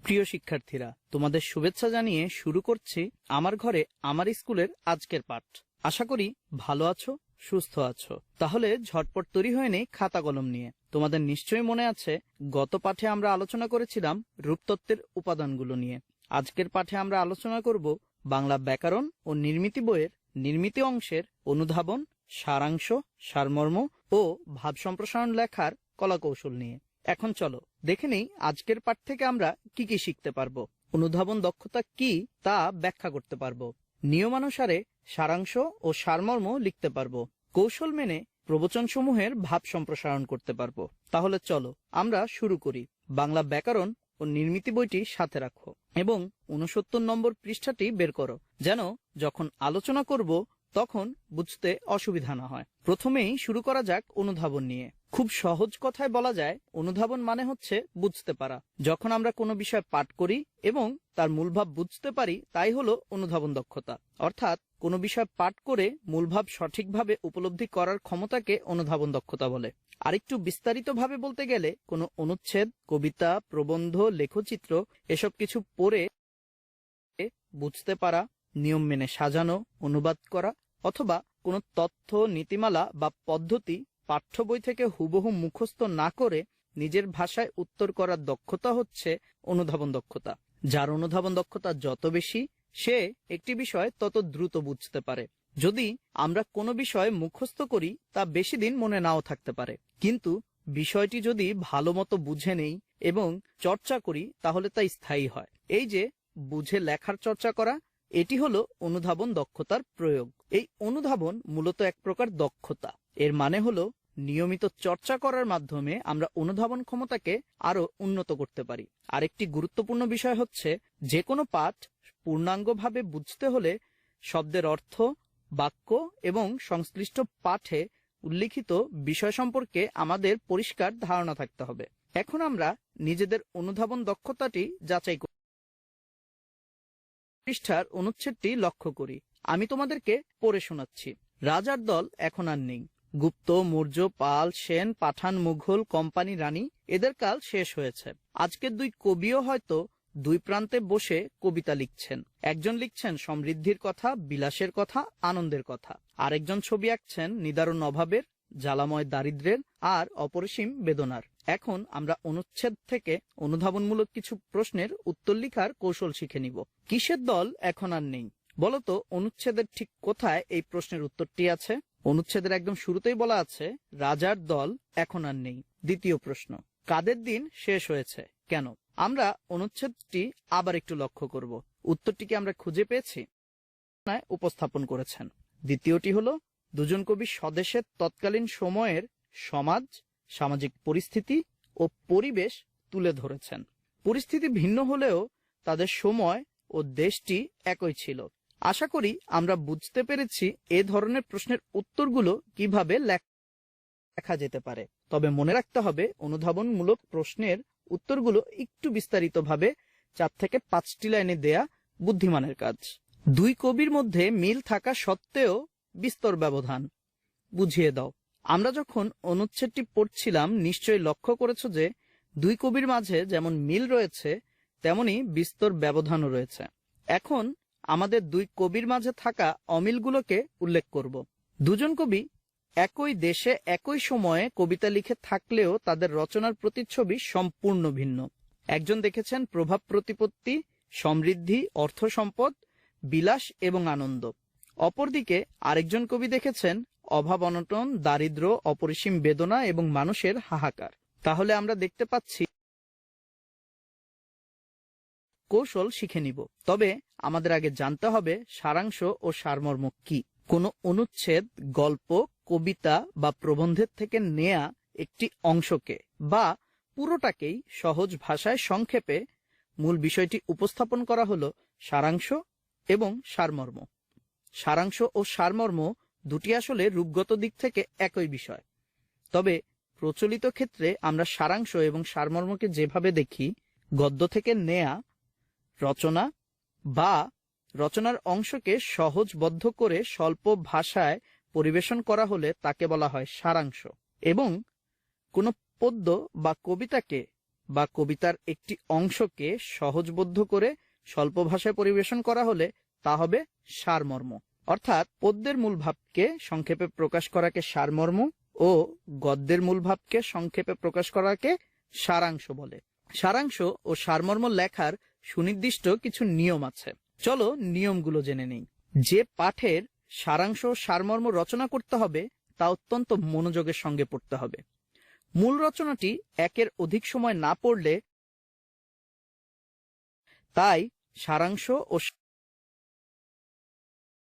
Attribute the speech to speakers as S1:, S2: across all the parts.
S1: প্রিয় শিক্ষার্থীরা, তোমাদের শুভেচ্ছা জানিয়ে শুরু করছি আমার ঘরে আমার স্কুলের আজকের পাঠ। আশা করি ভালো আছো, সুস্থ আছো। তাহলে ঝটপট তৈরি হয়ে নেই খাতা কলম নিয়ে। তোমাদের নিশ্চয়ই মনে আছে গত পাঠে আমরা আলোচনা করেছিলাম রূপতত্ত্বের উপাদানগুলো নিয়ে। আজকের পাঠে আমরা আলোচনা করব বাংলা ব্যাকরণ ও নির্মিতি বইয়ের নির্মিতি অংশের অনুধাবন, সারাংশ, সারমর্ম ও ভাব সম্প্রসারণ লেখার কলাকৌশল নিয়ে। এখন চলো দেখে নেই আজকের পাঠ থেকে আমরা কি কি শিখতে পারবো। অনুধাবন দক্ষতা কি তা ব্যাখ্যা করতে পারবো। নিয়মানুসারে সারাংশ ও সারমর্ম লিখতে পারবো। কৌশল মেনে প্রবচনসমূহের ভাব সম্প্রসারণ করতে পারবো। তাহলে চলো আমরা শুরু করি। বাংলা ব্যাকরণ ও নির্মিতি বইটি সাথে রাখো এবং ৬৯ নম্বর পৃষ্ঠাটি বের করো, যেন যখন আলোচনা করব তখন বুঝতে অসুবিধা না হয়। প্রথমেই শুরু করা যাক অনুধাবন নিয়ে। খুব সহজ কথায় বলা যায় অনুধাবন মানে হচ্ছে বুঝতে পারা। যখন আমরা কোনো বিষয় পাঠ করি এবং তার মূলভাব বুঝতে পারি তাই হলো অনুধাবন দক্ষতা। অর্থাৎ কোনো বিষয় পাঠ করে মূলভাব সঠিকভাবে উপলব্ধি করার ক্ষমতাকে অনুধাবন দক্ষতা বলে। আরেকটু বিস্তারিতভাবে বলতে গেলে কোনো অনুচ্ছেদ, কবিতা, প্রবন্ধ, লেখচিত্র এসব কিছু পড়ে বুঝতে পারা, নিয়ম মেনে সাজানো, অনুবাদ করা অথবা কোনো তথ্য, নীতিমালা বা পদ্ধতি পাঠ্য বই থেকে হুবহু মুখস্থ না করে নিজের ভাষায় উত্তর করার দক্ষতা হচ্ছে অনুধাবন দক্ষতা। যার অনুধাবন দক্ষতা যত বেশি, সে একটি বিষয় তত দ্রুত বুঝতে পারে। যদি আমরা কোনো বিষয় মুখস্থ করি তা বেশি দিন মনে নাও থাকতে পারে, কিন্তু বিষয়টি যদি ভালো মতো বুঝে নেই এবং চর্চা করি তাহলে তা স্থায়ী হয়। এই যে বুঝে লেখার চর্চা করা, এটি হলো অনুধাবন দক্ষতার প্রয়োগ। এই অনুধাবন মূলত এক প্রকার দক্ষতা। এর মানে হলো নিয়মিত চর্চা করার মাধ্যমে আমরা অনুধাবন ক্ষমতাকে আরো উন্নত করতে পারি। আরেকটি গুরুত্বপূর্ণ বিষয় হচ্ছে যে কোনো পাঠ পূর্ণাঙ্গভাবে বুঝতে হলে শব্দের অর্থ, বাক্য এবং সংশ্লিষ্ট পাঠে উল্লিখিত বিষয় সম্পর্কে আমাদের পরিষ্কার ধারণা থাকতে হবে। এখন আমরা নিজেদের অনুধাবন দক্ষতাটি যাচাই করি। পৃষ্ঠার অনুচ্ছেদটি লক্ষ্য করি। আমি তোমাদেরকে পড়ে শোনাচ্ছি। রাজার দল এখন আর নেই। গুপ্ত, মৌর্য, পাল, সেন, পাঠান, মুঘল, কোম্পানি, রানী এদের কাল শেষ হয়েছে। আজকের দুই কবিও হয়তো দুই প্রান্তে বসে কবিতা লিখছেন। একজন লিখছেন সমৃদ্ধির কথা, বিলাসের কথা, আনন্দের কথা। আরেকজন ছবি আঁকছেন নিদারুণ অভাবের, জ্বালাময় দারিদ্র্যের আর অপরিসীম বেদনার। এখন আমরা অনুচ্ছেদ থেকে অনুধাবনমূলক কিছু প্রশ্নের উত্তর লিখার কৌশল শিখে নিব। কিসের দল এখন আর নেই? বলতো অনুচ্ছেদের ঠিক কোথায় এই প্রশ্নের উত্তরটি আছে? অনুচ্ছেদের একদম শুরুতেই বলা আছে রাজার দল এখন আর নেই। দ্বিতীয় প্রশ্ন, কাদের দিন শেষ হয়েছে, কেন? আমরা অনুচ্ছেদটি আবার একটু লক্ষ্য করব। উত্তরটিকে আমরা খুঁজে পেয়েছি, উপস্থাপন করেছেন। দ্বিতীয়টি হলো দুজন কবি স্বদেশের তৎকালীন সময়ের সমাজ, সামাজিক পরিস্থিতি ও পরিবেশ তুলে ধরেছেন। পরিস্থিতি ভিন্ন হলেও তাদের সময় ও দেশটি একই ছিল। আশা করি আমরা বুঝতে পেরেছি এ ধরনের প্রশ্নের উত্তরগুলো কিভাবে লেখা যেতে পারে। তবে মনে রাখতে হবে অনুধাবনমূলক প্রশ্নের উত্তরগুলো একটু বিস্তারিতভাবে ৪ থেকে ৫টি লাইনে দেয়া বুদ্ধিমানের কাজ। দুই কবির মধ্যে মিল থাকা সত্ত্বেও বিস্তর ব্যবধান, বুঝিয়ে দাও। আমরা যখন অনুচ্ছেদটি পড়ছিলাম নিশ্চয়ই লক্ষ্য করেছ যে দুই কবির মাঝে যেমন মিল রয়েছে তেমনি বিস্তর ব্যবধানও রয়েছে। এখন আমাদের দুই কবির মাঝে থাকা অমিলগুলোকে উল্লেখ করব। দুজন কবি একই দেশে একই সময়ে কবিতা লিখে থাকলেও তাদের রচনার প্রতিচ্ছবি সম্পূর্ণ ভিন্ন। একজন দেখেছেন প্রভাব প্রতিপত্তি, সমৃদ্ধি, অর্থ সম্পদ, বিলাস এবং আনন্দ। অপরদিকে আরেকজন কবি দেখেছেন অভাব, অনটন, দারিদ্র্য, অপরিসীম বেদনা এবং মানুষের হাহাকার। তাহলে আমরা দেখতে পাচ্ছি কৌশল শিখে নিব। তবে আমাদের আগে জানতে হবে সারাংশ ও সারমর্ম কি। কোনো অনুচ্ছেদ, গল্প, কবিতা বা প্রবন্ধের থেকে নেয়া একটি অংশকে বা পুরোটাকেই সহজ ভাষায় সংক্ষেপে মূল বিষয়টি উপস্থাপন করা হলো সারাংশ এবং সারমর্ম। সারাংশ ও সারমর্ম দুটি আসলে রূপগত দিক থেকে একই বিষয়। তবে প্রচলিত ক্ষেত্রে আমরা সারাংশ এবং সারমর্মকে যেভাবে দেখি, গদ্য থেকে নেয়া রচনা বা রচনার অংশকে সহজবদ্ধ করে স্বল্প ভাষায় পরিবেশন করা হলে তাকে বলা হয় সারাংশ, এবং কোনো পদ্য বা কবিতাকে বা কবিতার একটি অংশকে সহজবোধ্য করে স্বল্প ভাষায় পরিবেশন করা হলে তা হবে সারমর্ম। অর্থাৎ পদ্যের মূল ভাবকে সংক্ষেপে প্রকাশ করাকে সারমর্ম ও গদ্যের মূল ভাবকে সংক্ষেপে প্রকাশ করাকে সারাংশ বলে। সারাংশ ও সারমর্ম লেখার সুনির্দিষ্ট কিছু নিয়ম আছে। চলো নিয়মগুলো জেনে নেই। যে পাঠের সারাংশ ও সারমর্ম রচনা করতে হবে তা অত্যন্ত মনোযোগের সঙ্গে পড়তে হবে। মূল রচনাটি একের অধিক সময় না পড়লে তাই সারাংশ ও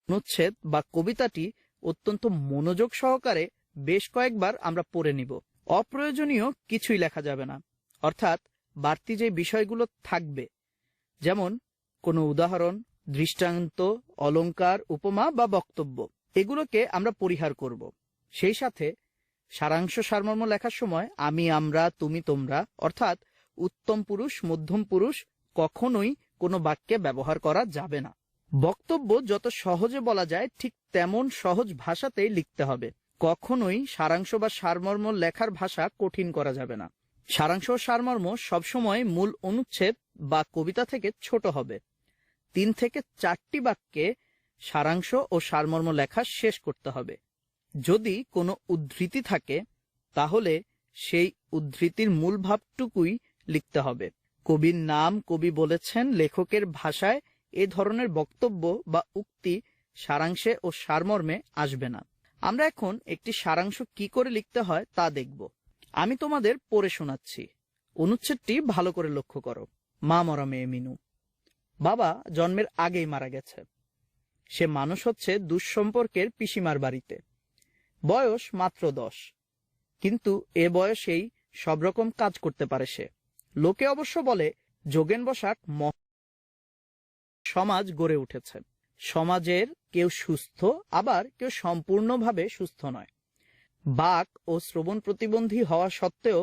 S1: অনুচ্ছেদ বা কবিতাটি অত্যন্ত মনোযোগ সহকারে বেশ কয়েকবার আমরা পড়ে নিব। অপ্রয়োজনীয় কিছুই লেখা যাবে না, অর্থাৎ বাড়তি যে বিষয়গুলো থাকবে, যেমন কোনো উদাহরণ, দৃষ্টান্ত, অলংকার, উপমা বা বক্তব্য, এগুলোকে আমরা পরিহার করব। সেই সাথে সারাংশ সারমর্ম লেখার সময় আমি, আমরা, তুমি, তোমরা অর্থাৎ উত্তম পুরুষ, মধ্যম পুরুষ কখনোই কোনো বাক্যে ব্যবহার করা যাবে না। বক্তব্য যত সহজে বলা যায় ঠিক তেমন সহজ ভাষাতেই লিখতে হবে। কখনোই সারাংশ বা সারমর্ম লেখার ভাষা কঠিন করা যাবে না। সারাংশ ও সারমর্ম সবসময় মূল অনুচ্ছেদ বা কবিতা থেকে ছোট হবে। 3 থেকে 4টি বাক্যে সারাংশ ও সারমর্ম লেখা শেষ করতে হবে। যদি কোনো উদ্ধৃতি থাকে তাহলে সেই উদ্ধৃতির মূল ভাবটুকুই লিখতে হবে। কবির নাম, কবি বলেছেন, লেখকের ভাষায় এ ধরনের বক্তব্য বা উক্তি সারাংশে ও সারমর্মে আসবে না। আমরা এখন একটি সারাংশ কি করে লিখতে হয় তা দেখব। আমি তোমাদের পড়ে শোনাচ্ছি। অনুচ্ছেদটি ভালো করে লক্ষ্য করো। মা মরা মেয়ে মিনু। বাবা জন্মের আগেই মারা গেছে। সে মানুষ হচ্ছে দুঃসম্পর্কের পিসিমার বাড়িতে। বয়স মাত্র 10, কিন্তু এ বয়সেই সব রকম কাজ করতে পারে সে। লোকে অবশ্য বলে যোগেন বসাক সমাজ গড়ে উঠেছে। সমাজের কেউ সুস্থ, আবার কেউ সম্পূর্ণভাবে সুস্থ নয়। বাক ও শ্রবণ প্রতিবন্ধী হওয়া সত্ত্বেও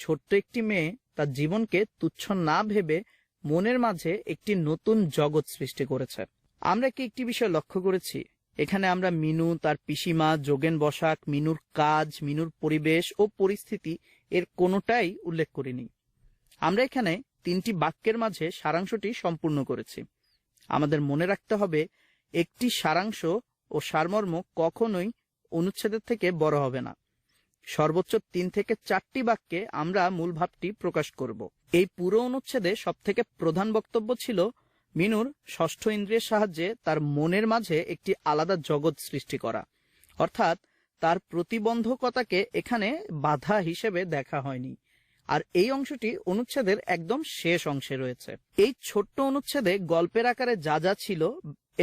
S1: ছোট্ট একটি মেয়ে তার জীবনকে তুচ্ছ না ভেবে মনের মাঝে একটি নতুন জগৎ সৃষ্টি করেছে। আমরা কি একটি বিষয় লক্ষ্য করেছি? এখানে আমরা মিনু, তার পিসিমা, যোগেন বসাক, মিনুর কাজ, মিনুর পরিবেশ ও পরিস্থিতি এর কোনোটাই উল্লেখ করিনি। আমরা এখানে 3টি বাক্যের মাঝে সারাংশটি সম্পূর্ণ করেছি। আমাদের মনে রাখতে হবে একটি সারাংশ ও সারমর্ম কখনোই অনুচ্ছেদের থেকে বড় হবে না। সর্বোচ্চ 3 থেকে 4টি বাক্যে আমরা মূল ভাবটি প্রকাশ করব। এই পুরো অনুচ্ছেদে সবথেকে প্রধান বক্তব্য ছিল মিনুর ষষ্ঠ ইন্দ্রিয়ের সাহায্যে তার মনের মাঝে একটি আলাদা জগৎ সৃষ্টি করা, অর্থাৎ তার প্রতিবন্ধকতাকে এখানে বাধা হিসেবে দেখা হয়নি। আর এই অংশটি অনুচ্ছেদের একদম শেষ অংশে রয়েছে। এই ছোট্ট অনুচ্ছেদে গল্পের আকারে যা যা ছিল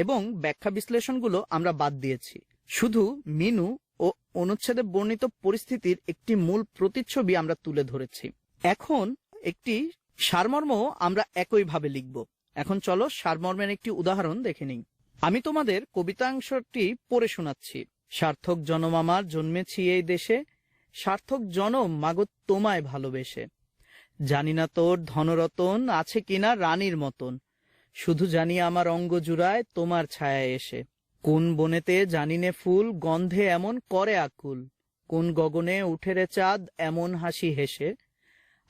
S1: এবং ব্যাখ্যা বিশ্লেষণগুলো আমরা বাদ দিয়েছি। শুধু মিনু ও অনুচ্ছেদে বর্ণিত পরিস্থিতির একটি মূল প্রতিচ্ছবি আমরা তুলে ধরেছি। এখন একটি সারমর্ম আমরা একইভাবে লিখব। এখন চলো সারমর্মের একটি উদাহরণ দেখে নিই। আমি তোমাদের কবিতাংশটি পড়ে শোনাচ্ছি। সার্থক জনম আমার, জন্মেছি এই দেশে, সার্থক জনম মাগো তোমায় ভালোবেসে। জানি না তোর ধনরতন আছে কিনা রানীর মতন, শুধু জানি আমার অঙ্গ জুড়ায় তোমার ছায়া এসে। কোন বনেতে জানিনে ফুল গন্ধে এমন করে আকুল, কোন গগনে উঠে রে চাঁদ এমন হাসি হেসে।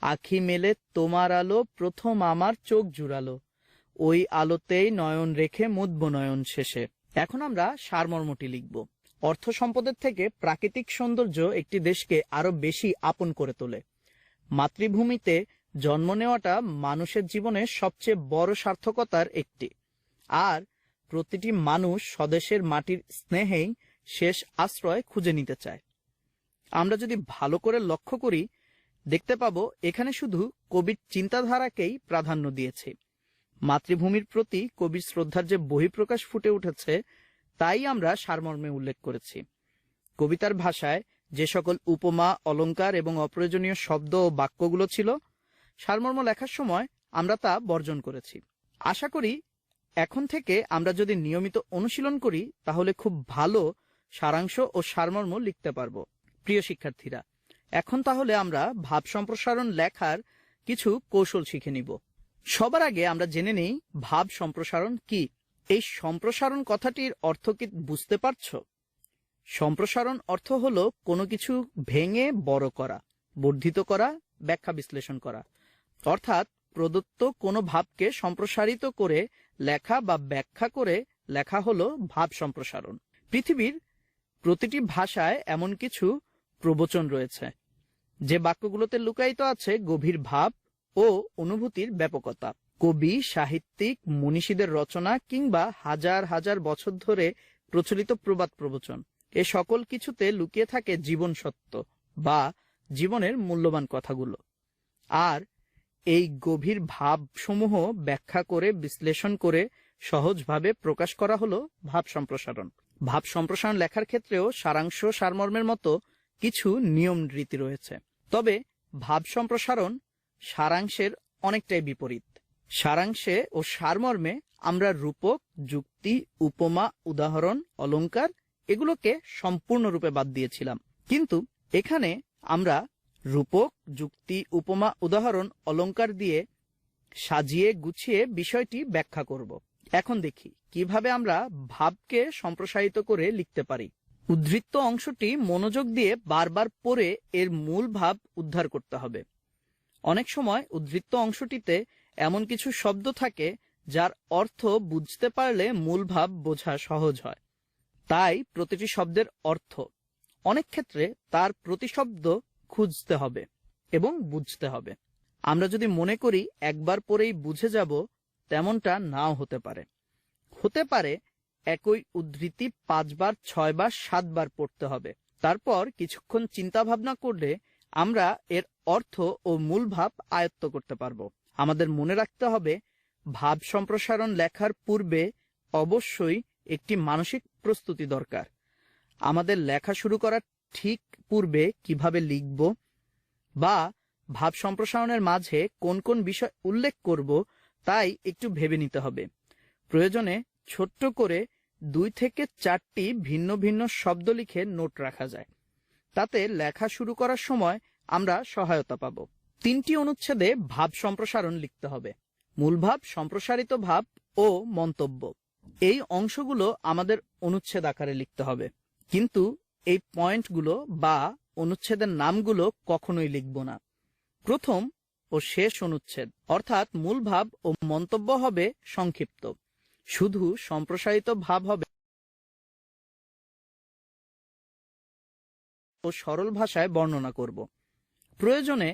S1: আখি মেলে তোমার আলো প্রথম আমার চোখ জুড়ালো, ওই আলোতেই নয়ন রেখে মুদব নয়ন শেষে। এখন আমরা সারমর্মটি লিখব। অর্থ সম্পদের থেকে প্রাকৃতিক সৌন্দর্য একটি দেশকে আরো বেশি আপন করে তোলে। মাতৃভূমিতে জন্ম নেওয়াটা মানুষের জীবনের সবচেয়ে বড় সার্থকতার একটি। আর প্রতিটি মানুষ স্বদেশের মাটির স্নেহেই শেষ আশ্রয় খুঁজে নিতে চায়। আমরা যদি ভালো করে লক্ষ্য করি দেখতে পাবো এখানে শুধু কবির চিন্তাধারাকেই প্রাধান্য দিয়েছে। মাতৃভূমির প্রতি কবির শ্রদ্ধার যে বহিঃপ্রকাশ ফুটে উঠেছে তাই আমরা সারমর্মে উল্লেখ করেছি। কবিতার ভাষায় যে সকল উপমা, অলংকার এবং অপ্রয়োজনীয় শব্দ ও বাক্যগুলো ছিল, সারমর্ম লেখার সময় আমরা তা বর্জন করেছি। আশা করি এখন থেকে আমরা যদি নিয়মিত অনুশীলন করি তাহলে খুব ভালো সারাংশ ও সারমর্ম লিখতে পারব। প্রিয় শিক্ষার্থীরা, এখন তাহলে আমরা ভাব সম্প্রসারণ লেখার কিছু কৌশল শিখে নিব। সবার আগে আমরা জেনে নেই ভাব সম্প্রসারণ কি। এই সম্প্রসারণ কথাটির অর্থ কি বুঝতে পারছো? সম্প্রসারণ অর্থ হলো কোনো কিছু ভেঙে বড় করা, বর্ধিত করা, ব্যাখ্যা বিশ্লেষণ করা। অর্থাৎ প্রদত্ত কোনো ভাবকে সম্প্রসারিত করে লেখা বা ব্যাখ্যা করে লেখা হলো ভাব সম্প্রসারণ। পৃথিবীর প্রতিটি ভাষায় এমন কিছু প্রবচন রয়েছে যে বাক্যগুলোতে লুকায়িত আছে গভীর ভাব ও অনুভূতির ব্যাপকতা। কবি, সাহিত্যিক, মনীষীদের রচনা কিংবা হাজার হাজার বছর ধরে প্রচলিত প্রবাদ প্রবচন, এ সকল কিছুতে লুকিয়ে থাকে জীবন সত্য বা জীবনের মূল্যবান কথাগুলো। আর এই গভীর ভাবসমূহ ব্যাখ্যা করে বিশ্লেষণ করে সহজভাবে প্রকাশ করা হলো ভাব সম্প্রসারণ। ভাব সম্প্রসারণ লেখার ক্ষেত্রেও সারাংশ সারমর্মের মতো কিছু নিয়ম রীতি রয়েছে, তবে ভাব সম্প্রসারণ সারাংশের অনেকটাই বিপরীত। সারাংশে ও সারমর্মে আমরা রূপক, যুক্তি, উপমা, উদাহরণ, অলংকার এগুলোকে সম্পূর্ণরূপে বাদ দিয়েছিলাম, কিন্তু এখানে আমরা রূপক, যুক্তি, উপমা, উদাহরণ, অলংকার দিয়ে সাজিয়ে গুছিয়ে বিষয়টি ব্যাখ্যা করব। এখন দেখি কিভাবে আমরা ভাবকে সম্প্রসারিত করে লিখতে পারি। উদ্ধৃত অংশটি মনোযোগ দিয়ে বারবার পড়ে এর মূল ভাব উদ্ধার করতে হবে। অনেক সময় উদ্ধৃত অংশটিতে এমন কিছু শব্দ থাকে যার অর্থ বুঝতে পারলে মূল ভাব বোঝা সহজ হয়। তাই প্রতিটি শব্দের অর্থ, অনেক ক্ষেত্রে তার প্রতিশব্দ খুঁজতে হবে এবং বুঝতে হবে। আমরা যদি মনে করি একবার পরেই বুঝে যাব, তেমনটা নাও হতে পারে। হতে পারে একই উদ্ধৃতি 5 বার, 6 বার, 7 বার পড়তে হবে। তারপর কিছুক্ষণ চিন্তা ভাবনা করলে আমরা এর অর্থ ও মূল ভাব আয়ত্ত করতে পারব। আমাদের মনে রাখতে হবে, ভাব সম্প্রসারণ লেখার পূর্বে অবশ্যই একটি মানসিক প্রস্তুতি দরকার। আমাদের লেখা শুরু করার ঠিক পূর্বে কিভাবে লিখব বা ভাব সম্প্রসারণের মাঝে কোন কোন বিষয় উল্লেখ করব তাই একটু ভেবে নিতে হবে। প্রয়োজনে ছোট্ট করে 2 থেকে 4টি ভিন্ন ভিন্ন শব্দ লিখে নোট রাখা যায়। তাতে লেখা শুরু করার সময় আমরা সহায়তা পাব। 3টি অনুচ্ছেদে ভাব সম্প্রসারণ লিখতে হবে: মূল ভাব, সম্প্রসারিত ভাব ও মন্তব্য। এই অংশগুলো আমাদের অনুচ্ছেদ আকারে লিখতে হবে, কিন্তু এই পয়েন্টগুলো বা অনুচ্ছেদের নামগুলো কখনোই লিখব না। প্রথম ও শেষ অনুচ্ছেদ অর্থাৎ মূল ভাব ও মন্তব্য হবে সংক্ষিপ্ত, শুধু সম্প্রসারিত ভাব হবে ও সরল ভাষায় বর্ণনা করব। প্রয়োজনে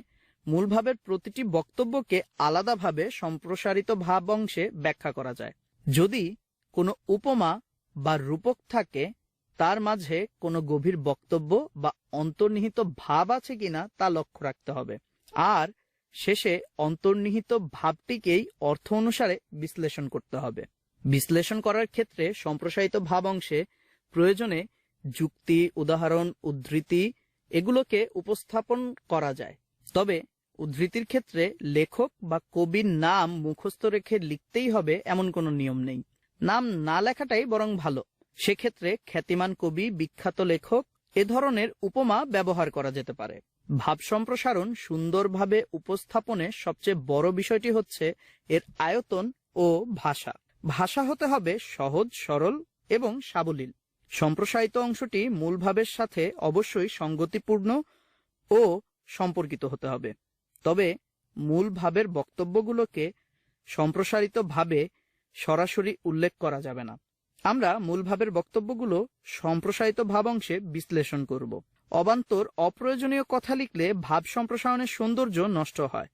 S1: মূল ভাবের প্রতিটি বক্তব্যকে আলাদাভাবে সম্প্রসারিত ভাব অংশে ব্যাখ্যা করা যায়। যদি কোনো উপমা বা রূপক থাকে, তার মাঝে কোনো গভীর বক্তব্য বা অন্তর্নিহিত ভাব আছে কিনা তা লক্ষ্য রাখতে হবে। আর শেষে অন্তর্নিহিত ভাবটিকেই অর্থ অনুসারে বিশ্লেষণ করতে হবে। বিশ্লেষণ করার ক্ষেত্রে সম্প্রসারিত ভাব অংশে প্রয়োজনে যুক্তি, উদাহরণ, উদ্ধৃতি এগুলোকে উপস্থাপন করা যায়। তবে উদ্ধৃতির ক্ষেত্রে লেখক বা কবির নাম মুখস্থ রেখে লিখতেই হবে এমন কোনো নিয়ম নেই। নাম না লেখাটাই বরং ভালো। সেক্ষেত্রে খ্যাতিমান কবি, বিখ্যাত লেখক এ ধরনের উপমা ব্যবহার করা যেতে পারে। ভাব সম্প্রসারণ সুন্দরভাবে উপস্থাপনে সবচেয়ে বড় বিষয়টি হচ্ছে এর আয়তন ও ভাষা। ভাষা হতে হবে সহজ, সরল এবং সাবলীল। সম্প্রসারিত অংশটি মূল ভাবের সাথে অবশ্যই সঙ্গতিপূর্ণ ও সম্পর্কিত হতে হবে। তবে মূল ভাবের বক্তব্যগুলোকে সম্প্রসারিত ভাবে সরাসরি উল্লেখ করা যাবে না। আমরা মূল ভাবের বক্তব্যগুলো সম্প্রসারিত ভাব অংশে বিশ্লেষণ করব। অবান্তর অপ্রয়োজনীয় কথা লিখলে ভাব সম্প্রসারণের সৌন্দর্য নষ্ট হয়।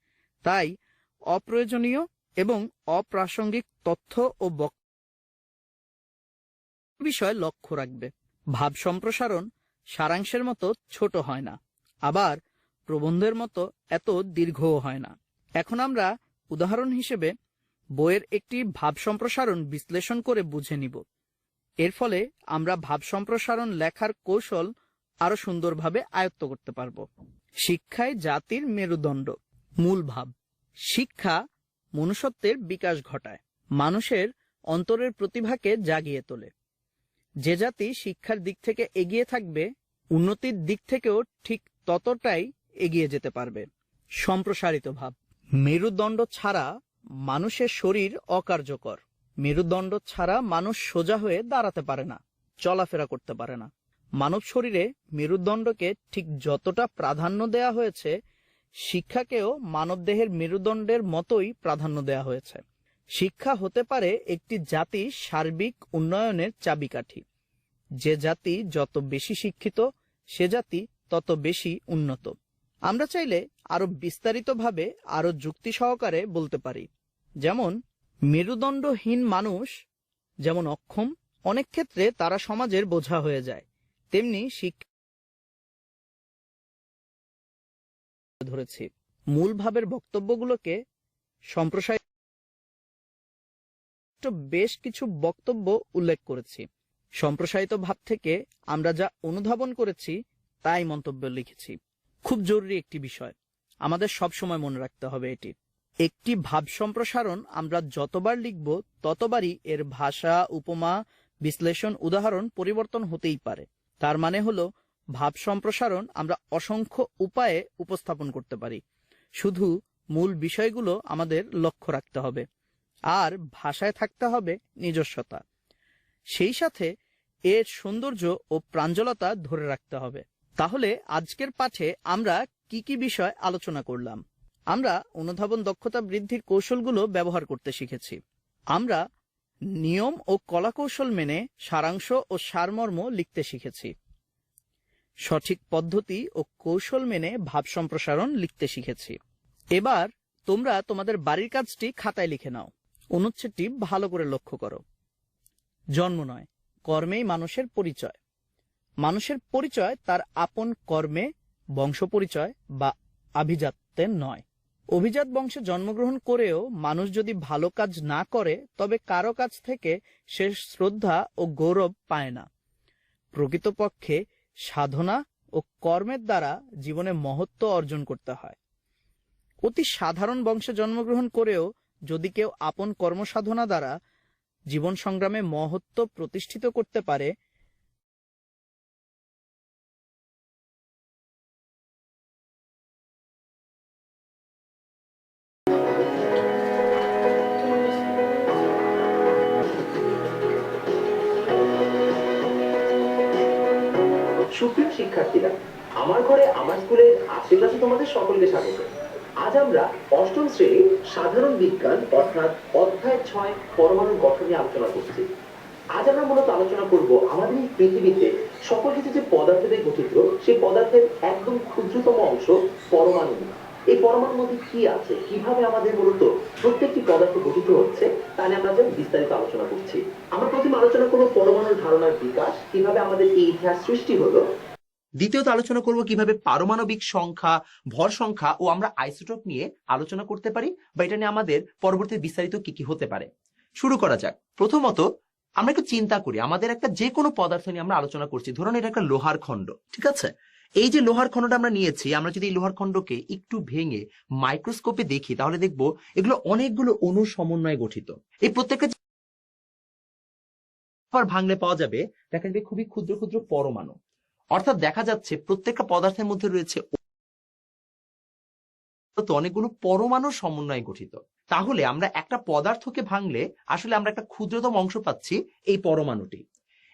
S1: তাই অপ্রয়োজনীয় এবং অপ্রাসঙ্গিক তথ্য ও বিষয় লক্ষ্য রাখবে। ভাব সম্প্রসারণ সারাংশের মতো ছোট হয় না, আবার প্রবন্ধের মতো এত দীর্ঘও হয় না। এখন আমরা উদাহরণ হিসেবে বইয়ের একটি ভাব সম্প্রসারণ বিশ্লেষণ করে বুঝে নিব। এর ফলে আমরা ভাব সম্প্রসারণ লেখার কৌশল আরো সুন্দরভাবে আয়ত্ত করতে পারব। শিক্ষায় জাতির মেরুদণ্ড। মূল ভাব। শিক্ষা মনুষ্যত্বের বিকাশ ঘটায়, মানুষের অন্তরের প্রতিভাকে জাগিয়ে তোলে। যে জাতি শিক্ষার দিক থেকে এগিয়ে থাকবে, উন্নতির দিক থেকেও ঠিক ততটাই এগিয়ে যেতে পারবে। সম্প্রসারিত ভাব। মেরুদণ্ড ছাড়া মানুষের শরীর অকার্যকর। মেরুদণ্ড ছাড়া মানুষ সোজা হয়ে দাঁড়াতে পারে না, চলাফেরা করতে পারে না। মানব শরীরে মেরুদণ্ডকে ঠিক যতটা প্রাধান্য দেয়া হয়েছে, শিক্ষাকেও মানবদেহের মেরুদণ্ডের মতোই প্রাধান্য দেওয়া হয়েছে। শিক্ষা হতে পারে একটি জাতির সার্বিক উন্নয়নের চাবিকাঠি। যে জাতি যত বেশি শিক্ষিত, সে জাতি তত বেশি উন্নত। আমরা চাইলে আরো বিস্তারিতভাবে আরো যুক্তি সহকারে বলতে পারি, যেমন মেরুদণ্ডহীন মানুষ যেমন অক্ষম, অনেক ক্ষেত্রে তারা সমাজের বোঝা হয়ে যায়, তেমনি শিক্ষা ধরেছি। মূল ভাবের বক্তব্যগুলোকে সম্প্রসারিত বেশ কিছু বক্তব্য উল্লেখ করেছি। সম্প্রসারিত ভাব থেকে আমরা যা অনুধাবন করেছি তাই মন্তব্য লিখেছি। খুব জরুরি একটি বিষয়, আমাদের সব সময় মনে রাখতে হবে এটি। একটি ভাব সম্প্রসারণ আমরা যতবার লিখব ততবারই এর ভাষা, উপমা, বিশ্লেষণ, উদাহরণ পরিবর্তন হতেই পারে। তার মানে হলো ভাব সম্প্রসারণ আমরা অসংখ্য উপায়ে উপস্থাপন করতে পারি, শুধু মূল বিষয়গুলো আমাদের লক্ষ্য রাখতে হবে। আর ভাষায় থাকতে হবে নিজস্বতা, সেই সাথে এর সৌন্দর্য ও প্রাঞ্জলতা ধরে রাখতে হবে। তাহলে আজকের পাঠে আমরা কি কি বিষয় আলোচনা করলাম? আমরা অনুধাবন দক্ষতা বৃদ্ধির কৌশলগুলো ব্যবহার করতে শিখেছি। আমরা নিয়ম ও কলাকৌশল মেনে সারাংশ ও সারমর্ম লিখতে শিখেছি। সঠিক পদ্ধতি ও কৌশল মেনে ভাব সম্প্রসারণ লিখতে শিখেছি। এবার তোমরা তোমাদের বাড়ির কাজটি খাতায় লিখে নাও। অনুচ্ছেদটি ভালো করে লক্ষ্য করো। জন্ম নয়, কর্মেই মানুষের পরিচয়। মানুষের পরিচয় তার আপন কর্মে, বংশ পরিচয় বা আভিজাত্যের নয়। অভিজাত বংশে জন্মগ্রহণ করেও মানুষ যদি ভালো কাজ না করে তবে কারো কাছ থেকে সে শ্রদ্ধা ও গৌরব পায় না। প্রকৃতপক্ষে সাধনা ও কর্মের দ্বারা জীবনে মহত্ব অর্জন করতে হয়। অতি সাধারণ বংশে জন্মগ্রহণ করেও যদি কেউ আপন কর্মসাধনা দ্বারা জীবন সংগ্রামে মহত্ব প্রতিষ্ঠিত করতে পারে,
S2: সুপ্রিয় শিক্ষার্থীরা, আমার ঘরে আমার স্কুলের আজকের ক্লাসে তোমাদের সকলকে স্বাগত। আজ আমরা অষ্টম শ্রেণীর সাধারণ বিজ্ঞান অর্থাৎ অধ্যায় 6 পরমাণুর গঠন নিয়ে আলোচনা করছি। আজ আমরা মূলত আলোচনা করব আমাদের এই পৃথিবীতে সকল কিছু যে পদার্থ দিয়ে গঠিত, সেই পদার্থের একদম ক্ষুদ্রতম অংশ পরমাণু। এই পরমাণুর মধ্যে কি আছে, কিভাবে আমাদের মূলত প্রত্যেকটি পদার্থ গঠিত হচ্ছে, তা নিয়ে আমরা বিস্তারিত আলোচনা করছি। আমরা প্রথমে আলোচনা করব পরমাণুর ধারণার বিকাশ, কিভাবে আমাদের এই ইতিহাস সৃষ্টি হলো। দ্বিতীয়ত আলোচনা করব কিভাবে পারমাণবিক সংখ্যা, ভর সংখ্যা ও আমরা আইসোটোপ নিয়ে আলোচনা করতে পারি, বা এটা নিয়ে আমাদের পরবর্তী বিস্তারিত কি কি হতে পারে। শুরু করা যাক। প্রথমত আমরা একটু চিন্তা করি, আমাদের একটা যে কোনো পদার্থ নিয়ে আমরা আলোচনা করছি, ধরুন এটা একটা লোহার খণ্ড, ঠিক আছে? এই যে লোহার খণ্ডটা আমরা নিয়েছি, আমরা যদি এই লোহার খণ্ডকে একটু ভেঙে মাইক্রোস্কোপে দেখি তাহলে দেখবো এগুলো অনেকগুলো অণুর সমন্বয়ে গঠিত। এই প্রত্যেকটা ভাঙলে পাওয়া যাবে দেখা যাবে খুবই ক্ষুদ্র ক্ষুদ্র পরমাণু। অর্থাৎ দেখা যাচ্ছে প্রত্যেকটা পদার্থের মধ্যে রয়েছে অনেকগুলো পরমাণুর সমন্বয়ে গঠিত। তাহলে আমরা একটা পদার্থকে ভাঙলে আসলে আমরা একটা ক্ষুদ্রতম অংশ পাচ্ছি, এই পরমাণুটি।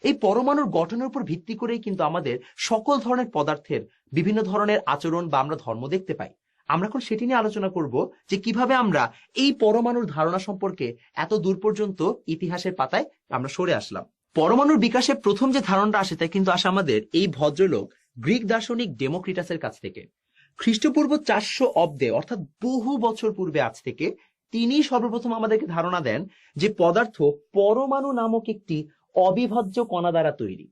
S2: এই পরমাণুর গঠনের উপর ভিত্তি করেই কিন্তু আমাদের সকল ধরনের পদার্থের বিভিন্ন ধরনের আচরণ বা আমরা ধর্ম দেখতে পাই। আমরা এখন সেটি নিয়ে আলোচনা করব যে কিভাবে আমরা এই পরমাণুর ধারণা সম্পর্কে এত দূর পর্যন্ত ইতিহাসের পাতায় আমরা সরে আসলাম। পরমাণুর বিকাশে প্রথম যে ধারণাটা আসে তা কিন্তু আসে আমাদের এই ভদ্রলোক গ্রিক দার্শনিক ডেমোক্রিটাসের কাছ থেকে। খ্রিস্টপূর্ব 400 অব্দে, অর্থাৎ বহু বছর পূর্বে আজ থেকে, তিনি সর্বপ্রথম আমাদেরকে ধারণা দেন যে পদার্থ পরমাণু নামক একটি অবিভাজ্য কণা দ্বারা তৈরি।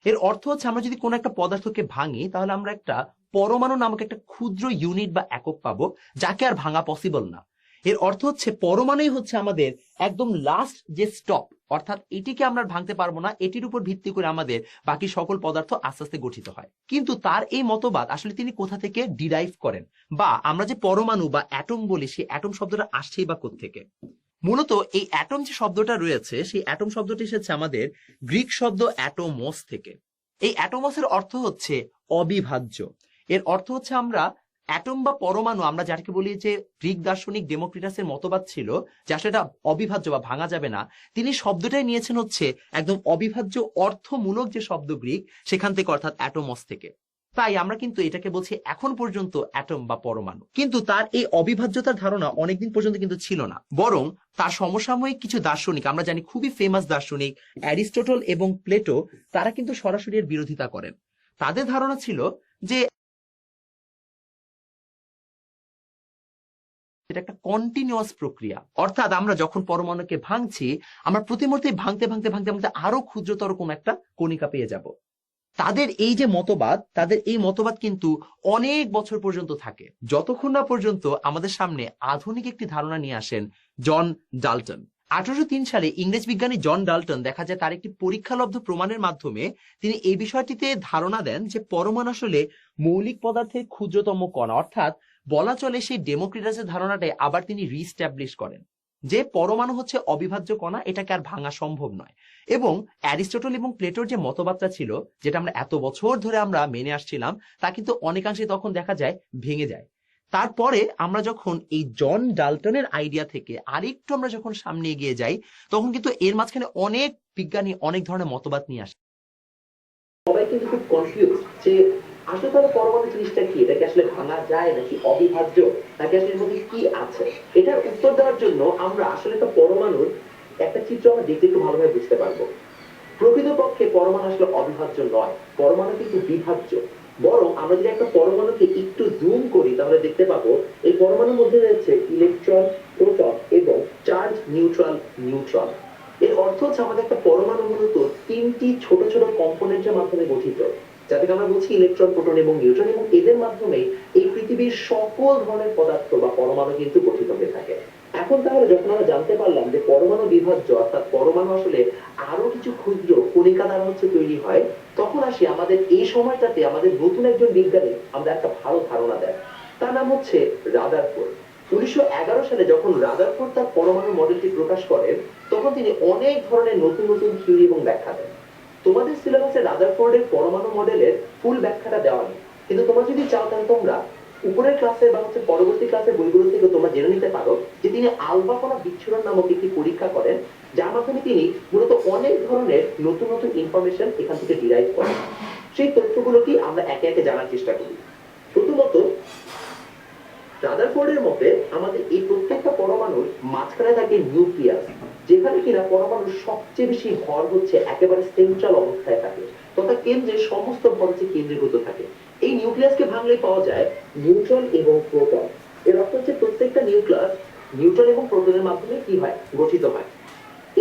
S2: এর অর্থ হচ্ছে আমরা যদি কোনো একটা পদার্থকে ভাঙি তাহলে আমরা একটা পরমাণু নামক একটা ক্ষুদ্র ইউনিট বা একক পাবো, যাকে আর ভাঙা পসিবল না। এর অর্থ হচ্ছে পরমাণুই হচ্ছে আমাদের একদম লাস্ট যে স্টপ, অর্থাৎ এটিকে আমরা ভাঙতে পারবো না, এটির উপর ভিত্তি করে আমাদের বাকি সকল পদার্থ আস্তে আস্তে গঠিত হয়। কিন্তু তার এই মতবাদ আসলে তিনি কোথা থেকে ডিরাইভ করেন, বা আমরা যে পরমাণু বা অ্যাটম বলি, সেই অ্যাটম শব্দটা আসছেই বা কোত্থেকে? মূলত এই অ্যাটম যে শব্দটা রয়েছে, সেই অ্যাটম শব্দটি এসেছে আমাদের গ্রিক শব্দ অ্যাটোমস থেকে। এই অ্যাটোমসের অর্থ হচ্ছে অবিভাজ্য। এর অর্থ হচ্ছে আমরা অ্যাটম বা পরমাণু, আমরা যাকে বলি যে গ্রিক দার্শনিক ডেমোক্রিটাসের মতবাদ ছিল যে আসলে এটা অবিভাজ্য বা ভাঙা যাবে না, তিনি শব্দটাই নিয়েছেন হচ্ছে একদম অবিভাজ্য অর্থমূলক যে শব্দ গ্রিক, সেখান থেকে, অর্থাৎ অ্যাটোমস থেকে। তাই আমরা কিন্তু এটাকে বলছি এখন পর্যন্ত অ্যাটম বা পরমাণু। কিন্তু তার এই অবিভাজ্যতার ধারণা অনেকদিন পর্যন্ত কিন্তু ছিল না, বরং তার সমসাময়িক কিছু দার্শনিক, আমরা জানি খুবই ফেমাস দার্শনিক অ্যারিস্টটল এবং প্লেটো, তারা কিন্তু সরাসরি এর বিরোধিতা করেন। তাদের ধারণা ছিল যে এটা একটা কন্টিনিউয়াস প্রক্রিয়া, অর্থাৎ আমরা যখন পরমাণুকে ভাঙছি, আমরা প্রতি মুহূর্তে ভাঙতে ভাঙতে ভাঙতে ভাঙতে আরো ক্ষুদ্রতর কোন একটা কণিকা পেয়ে যাব। তাদের এই যে মতবাদ, তাদের এই মতবাদ কিন্তু অনেক বছর পর্যন্ত থাকে, যতক্ষণ না পর্যন্ত আমাদের সামনে আধুনিক একটি ধারণা নিয়ে আসেন জন ডাল্টন। 1803 সালে ইংরেজ বিজ্ঞানী জন ডাল্টন দেখা যায় তার একটি পরীক্ষালব্ধ প্রমাণের মাধ্যমে তিনি এই বিষয়টিতে ধারণা দেন যে পরমাণু আসলে মৌলিক পদার্থের ক্ষুদ্রতম কণা, অর্থাৎ বলা চলে সেই ডেমোক্রিটাসের ধারণাটাই আবার তিনি রিস্টাবলিশ করেন যে পরমাণু হচ্ছে অবিভাজ্য কণা, এটাকে আর ভাঙা সম্ভব নয়। এবং অ্যারিস্টটল এবং প্লেটোর যে মতবাদটা ছিল, যেটা আমরা এত বছর ধরে আমরা মেনে আসছিলাম, তা কিন্তু অনেকাংশে তখন দেখা যায় ভেঙে যায়। তারপরে আমরা যখন এই জন ডাল্টনের আইডিয়া থেকে আরেকটু আমরা যখন সামনে এগিয়ে যাই, তখন কিন্তু এর মাঝখানে অনেক বিজ্ঞানী অনেক ধরনের মতবাদ নিয়ে আসে। সবাই কিন্তু খুব কনফিউজ যে আসলে তাহলে পরমাণু জিনিসটা কি, এটাকে আসলে ভাঙা যায় নাকি অবিভাজ্য, নাকি আসলে এর মধ্যে কি আছে? এটার উত্তর দেওয়ার জন্য আমরা আসলে একটা পরমাণুর একটা চিত্র আমরা দেখতে একটু ভালোভাবে বুঝতে পারবো। প্রকৃতপক্ষে পরমাণু আসলে অবিভাজ্য নয়, পরমাণু কিন্তু বিভাজ্য। বরং আমরা যদি একটা পরমাণুকে একটু জুম করি তাহলে দেখতে পাবো এই পরমাণুর মধ্যে রয়েছে ইলেকট্রন, প্রোটন এবং চার্জ নিউট্রাল নিউট্রন। এর অর্থ হচ্ছে আমাদের একটা পরমাণু মূলত তিনটি ছোট ছোট কম্পোনেন্টের মাধ্যমে গঠিত, যাদেরকে আমরা বলছি ইলেকট্রন, প্রোটন এবং নিউট্রন, এবং এদের মাধ্যমে এই পৃথিবীর সকল ধরনের পদার্থ বা পরমাণু কিন্তু গঠিত হয়ে থাকে। এখন তাহলে যখন আমরা জানতে পারলাম যে পরমাণু বিভাজ্য, অর্থাৎ পরমাণু আসলে আরো কিছু ক্ষুদ্র কণিকা দ্বারা হচ্ছে তৈরি হয়, তখন আসি আমাদের এই সময়টাতে আমাদের নতুন একজন বিজ্ঞানী আমরা একটা ভালো ধারণা দেয়, তার নাম হচ্ছে রাদারফোর্ড। 1911 সালে যখন রাদারফোর্ড তার পরমাণু মডেলটি প্রকাশ করেন, তখন তিনি অনেক ধরনের নতুন নতুন থিওরি এবং ব্যাখ্যা দেন। তোমাদের সিলেবাসে রাদারফোর্ডের পরমাণু মডেলের ফুল ব্যাখ্যাটা দেওয়া নেই, কিন্তু তোমরা যদি চাও তাহলে তোমরা উপরের ক্লাসে বা হচ্ছে পরবর্তী ক্লাসের বইগুলো থেকে তোমরা জেনে নিতে পারো যে তিনি আলফা কণা বিচ্ছুরণ নামক একটি পরীক্ষা করেন, যার মাধ্যমে তিনি মূলত অনেক ধরনের নতুন নতুন ইনফরমেশন এখান থেকে ডিরাইভ করেন। সেই তথ্যগুলো কি আমরা একে একে জানার চেষ্টা করি। প্রথমত, রাদারফোর্ডের মতে আমাদের এই প্রত্যেকটা পরমাণুর মাঝখানে থাকে নিউক্লিয়াস, যেখানে কিনা পরমাণুর সবচেয়ে বেশি ভর হচ্ছে একেবারে সেন্ট্রাল অবস্থায় থাকে, তথা কেন্দ্রে সমস্ত ভর হচ্ছে কেন্দ্রীভূত থাকে। এই নিউক্লিয়াসকে ভাঙলে পাওয়া যায় নিউট্রন এবং প্রোটন। এর অর্থ হচ্ছে প্রত্যেকটা নিউক্লিয়াস নিউট্রন এবং প্রোটনের মাধ্যমে কি হয়, গঠিত হয়।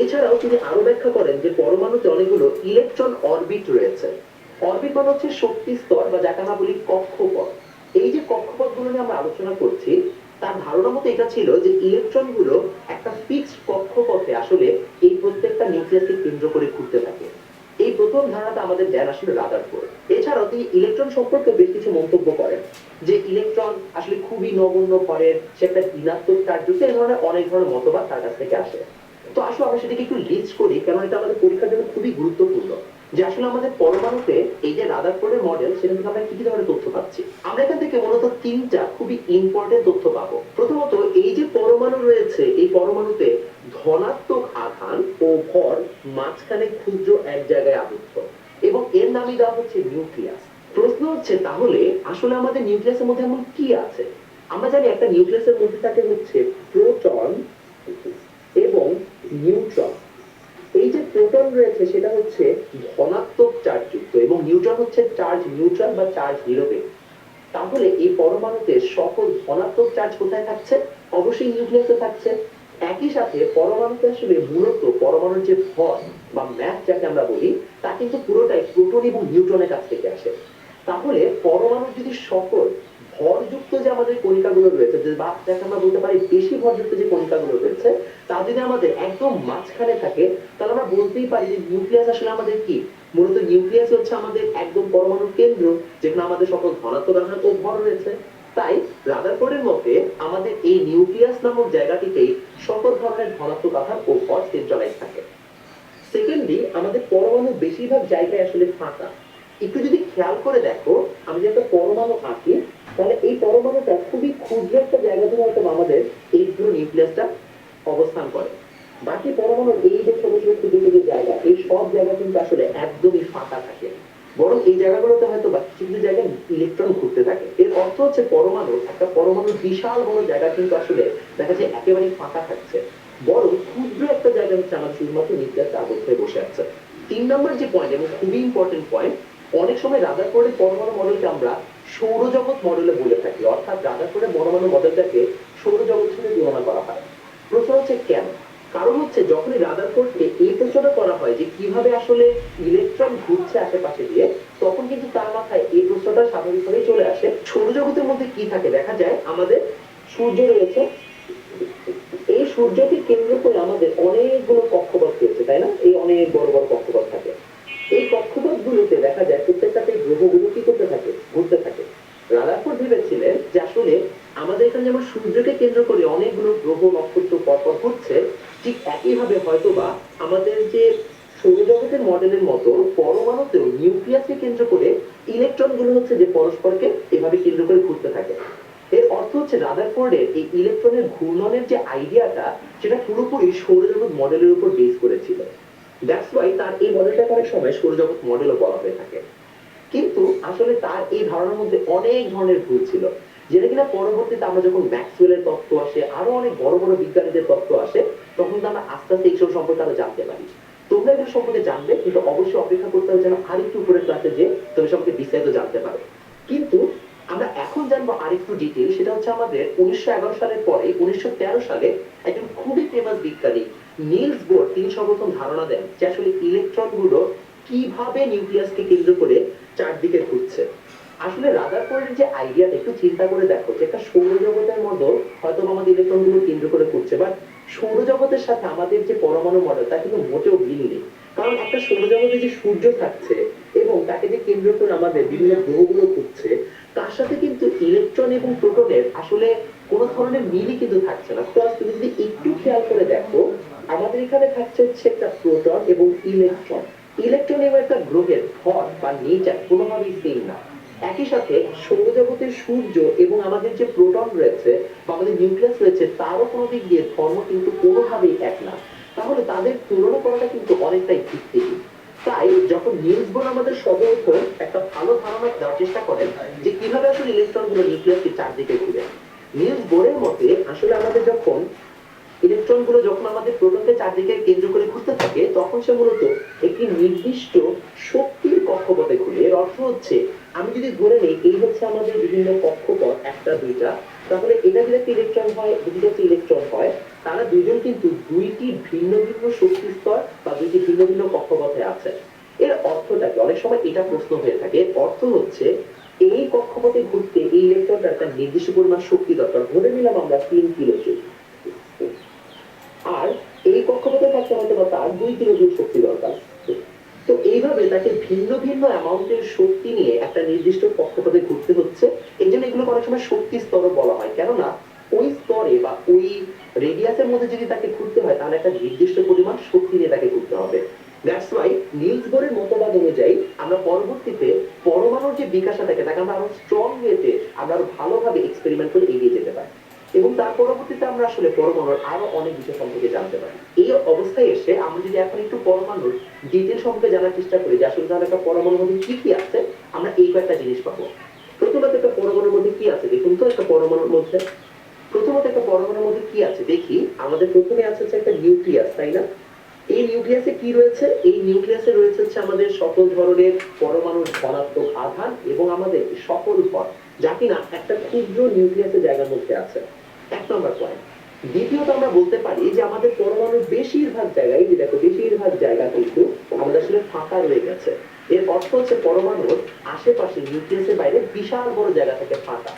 S2: এছাড়াও তিনি আরো ব্যাখ্যা করেন যে পরমাণুতে অনেকগুলো ইলেকট্রন অরবিট রয়েছে। অরবিট মানে হচ্ছে শক্তি স্তর, বা যাকে আমরা বলি কক্ষপথ। এই যে কক্ষপথগুলো নিয়ে আমরা আলোচনা করছি, তার ধারণা মতো এটা ছিল যে ইলেকট্রন গুলো একটা ফিক্সড কক্ষপথে আসলে এই প্রত্যেকটা নিউক্লিয়াসকে কেন্দ্র করে ঘুরতে থাকে। এই প্রথম ধারণাটা আমাদের দেন আসলে রাদারফোর্ড। এছাড়াও তিনি ইলেকট্রন সম্পর্কে বেশ কিছু মন্তব্য করেন, যে ইলেকট্রন আসলে খুবই নগণ্য ভরের, সে একটা ঋণাত্মক চার্জ যুক্ত, এই ধরনের অনেক ধরনের মতবাদ তার কাছ থেকে আসে। তো আসলে আমরা সেটাকে একটু লিস্ট করি, কারণ এটা আমাদের পরীক্ষার জন্য খুবই গুরুত্বপূর্ণ যে আসলে আমাদের পরমাণুতে এই যে রাদারফোর্ডের মডেল, সেখান থেকে আমরা কি কি ধরনের তথ্য পাচ্ছি। আমরা এখান থেকে মূলত তিনটা খুবই ইম্পর্টেন্ট তথ্য পাবো। প্রথমত, এই যে পরমাণু রয়েছে, এই পরমাণুতে ধনাত্মক আধান ও ভর মাঝখানে ক্ষুদ্র এক জায়গায় আবদ্ধ, এবং এর নামই দেওয়া হচ্ছে নিউক্লিয়াস। প্রশ্ন হচ্ছে তাহলে আসলে আমাদের নিউক্লিয়াসের মধ্যে এমন কি আছে? আমরা জানি একটা নিউক্লিয়াসের মধ্যে থাকে হচ্ছে প্রোটন এবং নিউট্রন। এই যে প্রোটন রয়েছে সেটা হচ্ছে ধনাত্মক চার্জ যুক্ত, এবং নিউট্রন হচ্ছে চার্জ নিউট্রাল বা চার্জ নিরপেক্ষ। তাহলে এই পরমাণুতে সকল ধনাত্মক চার্জ কোথায় থাকছে? অবশ্যই নিউক্লিয়াসে থাকছে। একই সাথে পরমাণুতে আসলে মূলত পরমাণুর যে ভর বা ম্যাস যাকে আমরা বলি, তা কিন্তু পুরোটাই প্রোটন এবং নিউট্রনের কাছ থেকে আসে। তাহলে পরমাণুর যদি সকল ভরযুক্ত যে আমাদের কণিকাগুলো রয়েছে, যে বা যাকে আমরা বলতে পারি বেশি ভরযুক্ত যে কণিকাগুলো রয়েছে, তা যদি আমাদের একদম মাঝখানে থাকে, তাহলে আমরা বলতেই পারি যে নিউক্লিয়াস আসলে আমাদের কি, মূলত নিউক্লিয়াস হচ্ছে আমাদের একদম পরমাণুর কেন্দ্র, যেখানে আমাদের সকল ধনাত্মক আধান ও ভর রয়েছে। তাই রাদারফোর্ডের মতে আমাদের এই নিউক্লিয়াস নামক জায়গাটিতেই সকল ধরনের ধনাত্মক আধান ও ভর সেন্ট্রালাইজ থাকে। সেকেন্ডলি, আমাদের পরমাণু বেশিরভাগ জায়গায় আসলে ফাঁকা। একটু যদি খেয়াল করে দেখো, আমি যে একটা পরমাণু আঁকি, তাহলে এই পরমাণুটা খুবই ক্ষুদ্র একটা জায়গা ধরে হয়তো আমাদের এই পুরো নিউক্লিয়াসটা অবস্থান করে। বাকি পরমাণুর এই যে ছোট ছোট ক্ষুদ্র ক্ষুদ্র জায়গা, এই সব জায়গা কিন্তু আসলে একদমই ফাঁকা থাকে। বরং এই জায়গাগুলোতে হয়তো বা কিছু কিছু জায়গায় ইলেকট্রন ঘুরতে থাকে। এর অর্থ হচ্ছে একটা পরমাণুর বিশাল বড় জায়গা কিন্তু আসলে দেখা যায় একেবারে ফাঁকা থাকছে, বড় ক্ষুদ্র একটা জায়গা হচ্ছে আমার শুধুমাত্র নিউক্লিয়াসটা আবদ্ধ হয়ে বসে আছে। 3 নম্বর যে পয়েন্ট এবং খুবই ইম্পর্টেন্ট পয়েন্ট, অনেক সময় রাদারফোর্ডের পরমাণু মডেলকে আমরা সৌরজগৎ মডেলে বলে থাকি, অর্থাৎ রাদারফোর্ডের পরমাণু মডেলটাকে সৌরজগতের সাথে তুলনা করা হয়। প্রশ্ন হচ্ছে কেন? কারণ হচ্ছে যখনই রাদারফোর্ডকে এই প্রশ্নটা করা হয় যে কিভাবে আসলে ইলেকট্রন ঘুরছে আশেপাশে দিয়ে, তখন কিন্তু তার মাথায় এই প্রশ্নটা স্বাভাবিকভাবেই চলে আসে সৌরজগতের মধ্যে কি থাকে। দেখা যায় আমাদের সূর্য রয়েছে, এই সূর্যকে কেন্দ্র করে আমাদের অনেকগুলো কক্ষপথ রয়েছে, তাই না? এই অনেক বড় বড় কক্ষপথ থাকে। এই কক্ষপথ গুলোতে দেখা যায় প্রত্যেকটাতে গ্রহগুলো কি করতে থাকে, ঘুরতে থাকে। রাদারফোর্ড ভেবেছিলেন যে আসলে আমাদের এখানে যেমন সূর্যকে কেন্দ্র করে অনেকগুলো গ্রহ নক্ষত্র পরপর ঘুরছে, ঠিক একইভাবে হয়তোবা আমাদের যে সৌরজগতের মডেলের মতো পরমাণুতেও নিউক্লিয়াসকে কেন্দ্র করে ইলেকট্রন গুলো হচ্ছে যে পরস্পরকে এভাবে কেন্দ্র করে ঘুরতে থাকে। এর অর্থ হচ্ছে রাদারফোর্ডের এই ইলেকট্রনের ঘূর্ণনের যে আইডিয়াটা, সেটা পুরোপুরি সৌরজগৎ মডেলের উপর বেস করেছিল। দ্যাটস ওয়াই তার এই মডেলটাকে অনেক সময় সৌরজগৎ মডেলও বলা হয়ে থাকে। কিন্তু আসলে তার এই ধারণার মধ্যে অনেক ধরনের ভুল ছিল, যেটা কিনা পরবর্তীতে আমরা যখন ম্যাক্সওয়েলের তত্ত্ব আসে, আরো অনেক বড় বড় বিজ্ঞানীদের তত্ত্ব আসে, তখন কিন্তু আমরা আস্তে আস্তে এইসব সম্পর্কে আরো জানতে পারি। তোমরা এগুলো সম্পর্কে জানবে, কিন্তু অবশ্যই অপেক্ষা করতে হবে যেন আরেকটু উপরের ক্লাসে যে তুমি সম্পর্কে বিস্তারিত জানতে পারো। কিন্তু আমরা এখন জানবো আরেকটু ডিটেল, সেটা হচ্ছে আমাদের 1911 সালের পরে 1913 সালে একজন খুবই ফেমাস বিজ্ঞানী নিলস বোর, তিনি সর্বপ্রথম ধারণা দেন যে আসলে ইলেকট্রন গুলো কিভাবে নিউক্লিয়াসকে কেন্দ্র করে চারদিকে ঘুরছে। আসলে রাদারফোর্ডের যে আইডিয়াটা একটু চিন্তা করে দেখো, যে একটা সৌরজগতের মতো হয়তো আমাদের ইলেকট্রন গুলো কেন্দ্র করে ঘুরছে, বাট সৌরজগতের সাথে আমাদের যে পরমাণু মডেল তা কিন্তু মোটেও মিল নেই। কারণ একটা সৌরজগতে যে সূর্য থাকছে এবং তাকে যে কেন্দ্র করে আমাদের বিভিন্ন গ্রহগুলো ঘুরছে, তার সাথে কিন্তু ইলেকট্রন এবং প্রোটনের আসলে কোনো ধরনের মিলই কিন্তু থাকছে না। প্লাস তুমি যদি একটু খেয়াল করে দেখো, আমাদের এখানে থাকছে হচ্ছে একটা প্রোটন এবং ইলেকট্রন। ইলেকট্রন এবং একটা গ্রহের ভর বা নেচার কোনোভাবেই সেম না। একই সাথে সৌরজগতের সূর্য এবং আমাদের যে প্রোটন রয়েছে বা আমাদের নিউক্লিয়াস রয়েছে, তারও কোনো দিক দিয়ে ধর্ম কিন্তু কোনোভাবেই এক না। তাহলে তাদের তুলনা করাটা কিন্তু অনেকটাই ভিত্তিহীন। তাই যখন নিলস বোর আমাদের সর্বপ্রথম একটা ভালো ধারণা দেওয়ার চেষ্টা করেন যে কিভাবে আসলে ইলেকট্রন গুলো নিউক্লিয়াসকে চারদিকে ঘুরে, নিলস বোরের মতে আসলে আমাদের যখন ইলেকট্রন গুলো যখন আমাদের প্রোটনকে চারদিকে কেন্দ্র করে ঘুরতে থাকে, তখন সে মূলত একটি নির্দিষ্ট শক্তির কক্ষপথে ঘুরে। এর অর্থ হচ্ছে আমি যদি ধরে নেই এই হচ্ছে আমাদের বিভিন্ন কক্ষপথ, একটা দুইটা, তাহলে এটা যদি একটা ইলেকট্রন হয়, যদি একটা ইলেকট্রন হয়, তারা দুইজন কিন্তু দুইটি ভিন্ন ভিন্ন শক্তি স্তর বা দুইটি ভিন্ন ভিন্ন কক্ষপথে আছে। এর অর্থটা কি? অনেক সময় এটা প্রশ্ন হয়ে থাকে। এর অর্থ হচ্ছে এই কক্ষপথে ঘুরতে এই ইলেকট্রনটার একটা নির্দিষ্ট পরিমাণ শক্তি দরকার। ধরে নিলাম আমরা 3 কিলো জুল, আর এই কক্ষপথে থাকতে হয়তো বা তার 2 কিলো জুল শক্তি দরকার। তো এইভাবে তাকে ভিন্ন ভিন্ন অ্যামাউন্টের শক্তি নিয়ে একটা নির্দিষ্ট কক্ষপথে ঘুরতে হচ্ছে। এই জন্য এগুলোকে অনেক সময় শক্তি স্তরও বলা হয়, কেননা ওই স্তরে বা ওই রেডিয়াসের মধ্যে যদি তাকে ঘুরতে হয়, তাহলে একটা নির্দিষ্ট পরিমাণ শক্তি নিয়ে তাকে ঘুরতে হবে। দ্যাটস ওয়াই নিলস বোরের মতবাদ অনুযায়ী আমরা পরবর্তীতে পরমাণুর যে বিকাশটা থাকে তাকে আমরা আরো স্ট্রং ওয়েতে আমরা আরো ভালোভাবে এক্সপেরিমেন্ট করে এগিয়ে যেতে পারি, এবং তার পরবর্তীতে আমরা আসলে পরমাণুর আরো অনেক বিষয় সম্পর্কে জানতে পারি। এই অবস্থায় এসে আমরা যদি এখন একটু পরমাণুর ডিটেল সম্পর্কে জানার চেষ্টা করি যে আসলে তাহলে একটা পরমাণুর মধ্যে কি কি আছে, আমরা এই কয়েকটা জিনিস পাবো। প্রথমত একটা পরমাণুর মধ্যে কি আছে দেখুন তো। একটা পরমাণুর মধ্যে কি আছে দেখি। আমাদের প্রথমে আছে হচ্ছে একটা নিউক্লিয়াস, তাই না? এই নিউক্লিয়াসে কি রয়েছে? এই নিউক্লিয়াসে রয়েছে হচ্ছে আমাদের সকল ধরনের পরমাণুর ধনাত্মক আধান এবং আমাদের সকল ভর, যা কিনা একটা ক্ষুদ্র নিউক্লিয়াসের জায়গার মধ্যে আছে। 1 নম্বর পয়েন্ট। দ্বিতীয়ত আমরা বলতে পারি যে আমাদের পরমাণুর বেশিরভাগ জায়গায়, যে দেখো বেশিরভাগ জায়গা কিন্তু আমাদের আসলে ফাঁকা রয়ে গেছে। এর অর্থ হচ্ছে পরমাণুর আশেপাশে নিউক্লিয়াসের বাইরে বিশাল বড় জায়গা থেকে ফাঁকা।